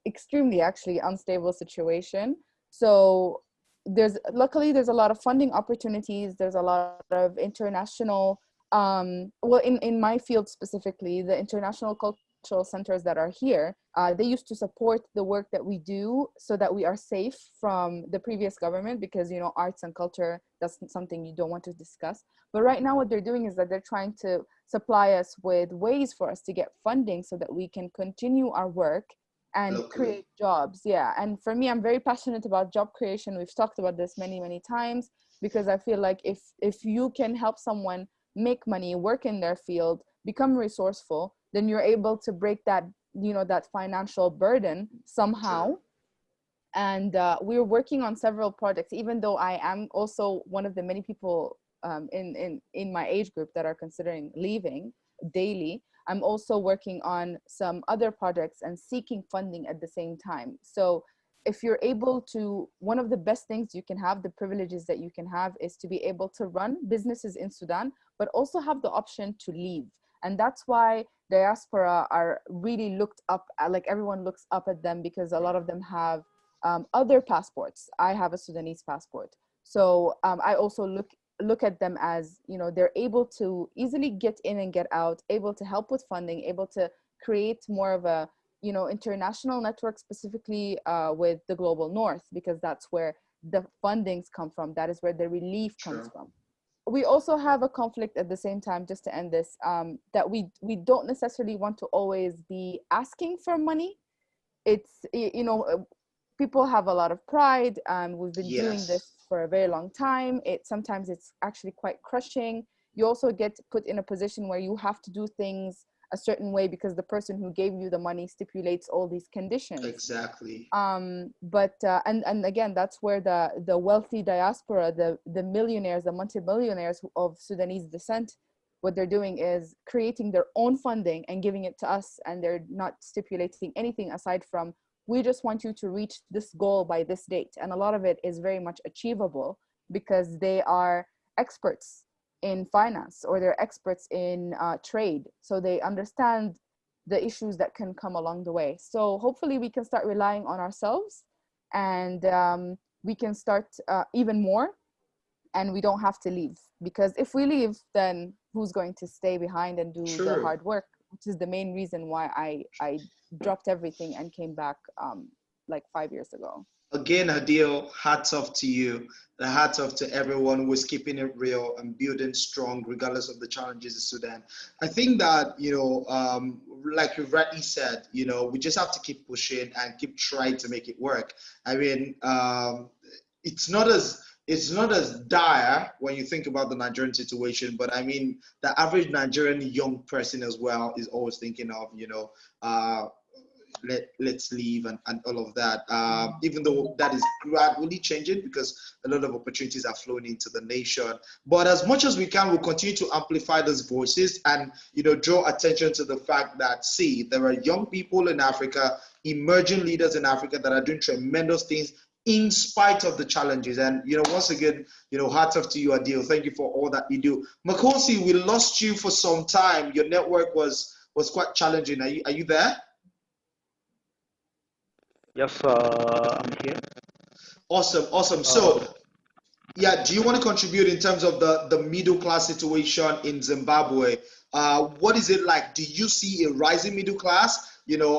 extremely actually unstable situation. So luckily there's a lot of funding opportunities. There's a lot of international, in my field specifically, the international cultural centers that are here, they used to support the work that we do so that we are safe from the previous government, because arts and culture, that's something you don't want to discuss. But right now what they're doing is that they're trying to supply us with ways for us to get funding so that we can continue our work and create jobs. Yeah. And for me, I'm very passionate about job creation. We've talked about this many, many times, because I feel like if you can help someone make money, work in their field, become resourceful, then you're able to break that, that financial burden somehow. And we're working on several projects, even though I am also one of the many people in my age group that are considering leaving daily. I'm also working on some other projects and seeking funding at the same time. So if you're able to, one of the best things you can have, the privileges that you can have, is to be able to run businesses in Sudan, but also have the option to leave. And that's why diaspora are really looked up, like everyone looks up at them, because a lot of them have other passports. I have a Sudanese passport. So I also look at them as, you know, they're able to easily get in and get out, able to help with funding, able to create more of a, you know, international network, specifically with the global north, because that's where the fundings come from. That is where the relief comes from. We also have a conflict at the same time, just to end this, that we don't necessarily want to always be asking for money. It's, you know, people have a lot of pride, and we've been doing this for a very long time. Sometimes it's actually quite crushing. You also get put in a position where you have to do things a certain way because the person who gave you the money stipulates all these conditions. Exactly. But and again, that's where the wealthy diaspora, the millionaires, the multimillionaires of Sudanese descent, what they're doing is creating their own funding and giving it to us, and they're not stipulating anything aside from, we just want you to reach this goal by this date. And a lot of it is very much achievable because they are experts in finance, or they're experts in trade. So they understand the issues that can come along the way. So hopefully we can start relying on ourselves, and we can start even more, and we don't have to leave. Because if we leave, then who's going to stay behind and do the hard work, which is the main reason why I dropped everything and came back like 5 years ago. Again, Adil, hats off to you. The hats off to everyone who is keeping it real and building strong regardless of the challenges in Sudan. I think that, you know, like you rightly said, you know, we just have to keep pushing and keep trying to make it work. I mean, it's not as dire when you think about the Nigerian situation, but I mean, the average Nigerian young person as well is always thinking of, you know, let's leave and all of that, even though that is gradually changing because a lot of opportunities are flowing into the nation. But as much as we can, we'll continue to amplify those voices and, you know, draw attention to the fact that, see, there are young people in Africa, emerging leaders in Africa that are doing tremendous things in spite of the challenges. And, you know, once again, you know, hats off to you, Adil. Thank you for all that you do. Makosi, we lost you for some time. Your network was quite challenging. Are you there? Yes, I'm here. Awesome. So, yeah, do you want to contribute in terms of the middle class situation in Zimbabwe? What is it like? Do you see a rising middle class? You know,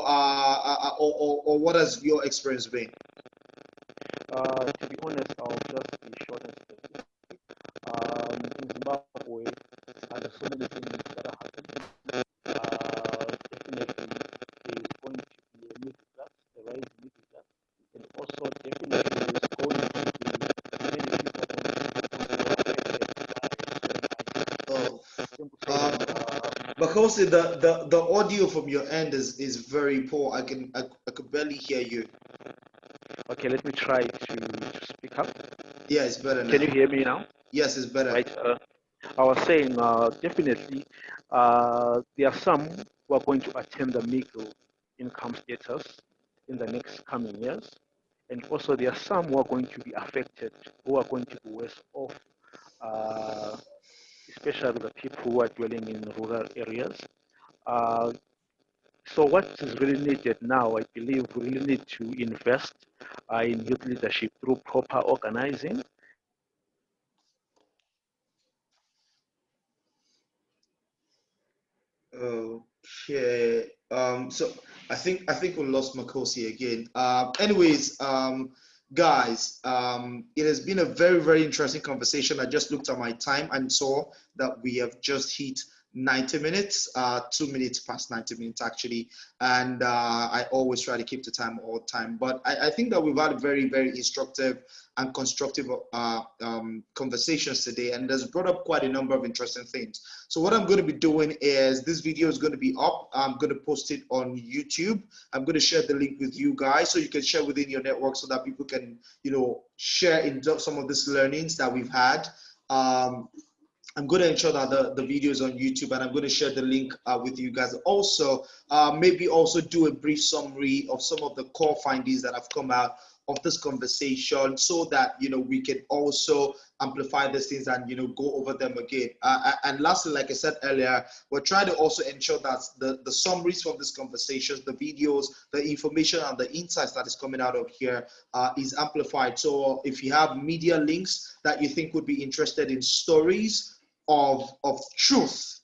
or what has your experience been? To be honest, I'll just be short and specific. In Zimbabwe, there's so many things that are happening. Definitely, there's going to be a middle class, a rising middle class, and also definitely there's going to be many people because the audio from your end is very poor. I could barely hear you. Okay, let me try to speak up. Yeah, it's better now. Can you hear me now? Yes, it's better. Right. I was saying definitely there are some who are going to attain the middle income status in the next coming years, and also there are some who are going to be affected, who are going to be worse off, especially the people who are dwelling in rural areas. So what is really needed now, I believe we really need to invest in youth leadership through proper organizing. Okay. So I think we lost Makosi again. Anyways, guys, it has been a very, very interesting conversation. I just looked at my time and saw that we have just hit 90 minutes, 2 minutes past 90 minutes actually. And I always try to keep the time all the time. But I think that we've had a very, very instructive and constructive conversations today, and has brought up quite a number of interesting things. So what I'm going to be doing is, this video is going to be up. I'm going to post it on YouTube. I'm going to share the link with you guys so you can share within your network so that people can, you know, share in some of these learnings that we've had. I'm going to ensure that the video is on YouTube, and I'm going to share the link with you guys. Also, maybe also do a brief summary of some of the core findings that have come out of this conversation, so that, you know, we can also amplify these things and, you know, go over them again. And lastly, like I said earlier, we're trying to also ensure that the summaries from these conversations, the videos, the information and the insights that is coming out of here is amplified. So if you have media links that you think would be interested in stories of truth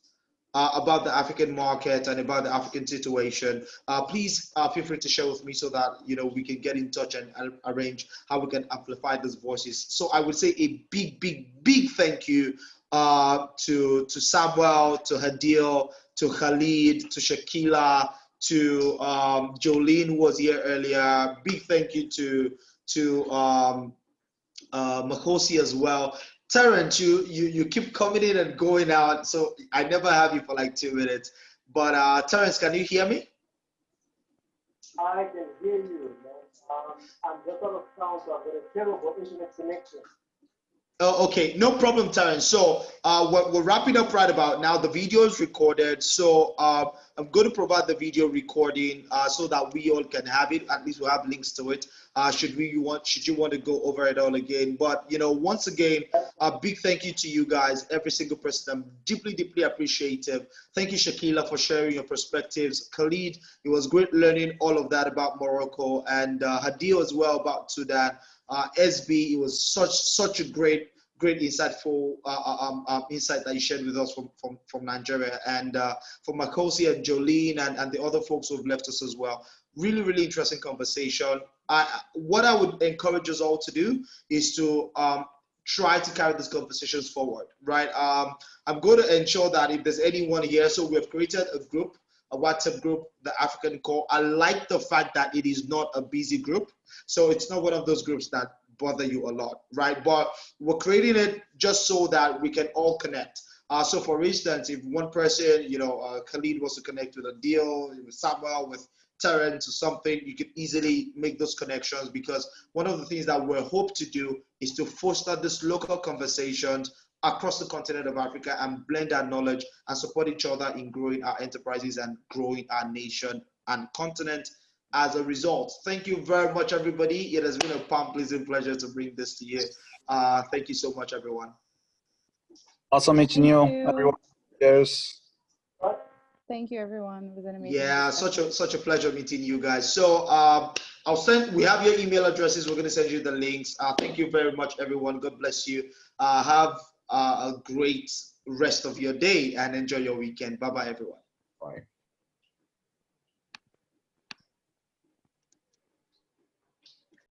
about the African market and about the African situation, please feel free to share with me so that, you know, we can get in touch and arrange how we can amplify those voices. So I would say a big thank you to Samuel, to Hadil, to Khalid, to Shakila, to Jolene, who was here earlier. Big thank you to Makosi as well. Terrence, you keep coming in and going out, so I never have you for like 2 minutes. But Terrence, can you hear me? I can hear you, man. I'm just out of town, so I've got a terrible internet connection. Oh, okay, no problem, Terrence. So we're wrapping up right about now. The video is recorded, so I'm going to provide the video recording so that we all can have it. At least we'll have links to it. Should you want to go over it all again? But, you know, once again, a big thank you to you guys, every single person. I'm deeply appreciative. Thank you, Shakila, for sharing your perspectives. Khalid, it was great learning all of that about Morocco, and Hadil as well about Sudan. SB, it was such a great insightful insight that you shared with us from Nigeria, and for Makosi and Jolene and the other folks who have left us as well. Really interesting conversation. What I would encourage us all to do is to try to carry these conversations forward, right? I'm going to ensure that if there's anyone here, so we have created a group, a WhatsApp group, the African Core. I like the fact that it is not a busy group. So it's not one of those groups that bother you a lot, right? But we're creating it just so that we can all connect. So for instance, if one person, you know, Khalid wants to connect with a deal, with Samuel, with Terrence or something, you can easily make those connections, because one of the things that we hope to do is to foster this local conversations across the continent of Africa and blend our knowledge and support each other in growing our enterprises and growing our nation and continent as a result. Thank you very much, everybody. It has been a pleasant pleasure to bring this to you. Thank you so much, everyone. Awesome meeting you, everyone. Cheers. Thank you, everyone. It was an amazing Yeah, discussion. such a pleasure meeting you guys. So we have your email addresses. We're going to send you the links. Thank you very much, everyone. God bless you. Have a great rest of your day and enjoy your weekend. Bye-bye, everyone. Bye.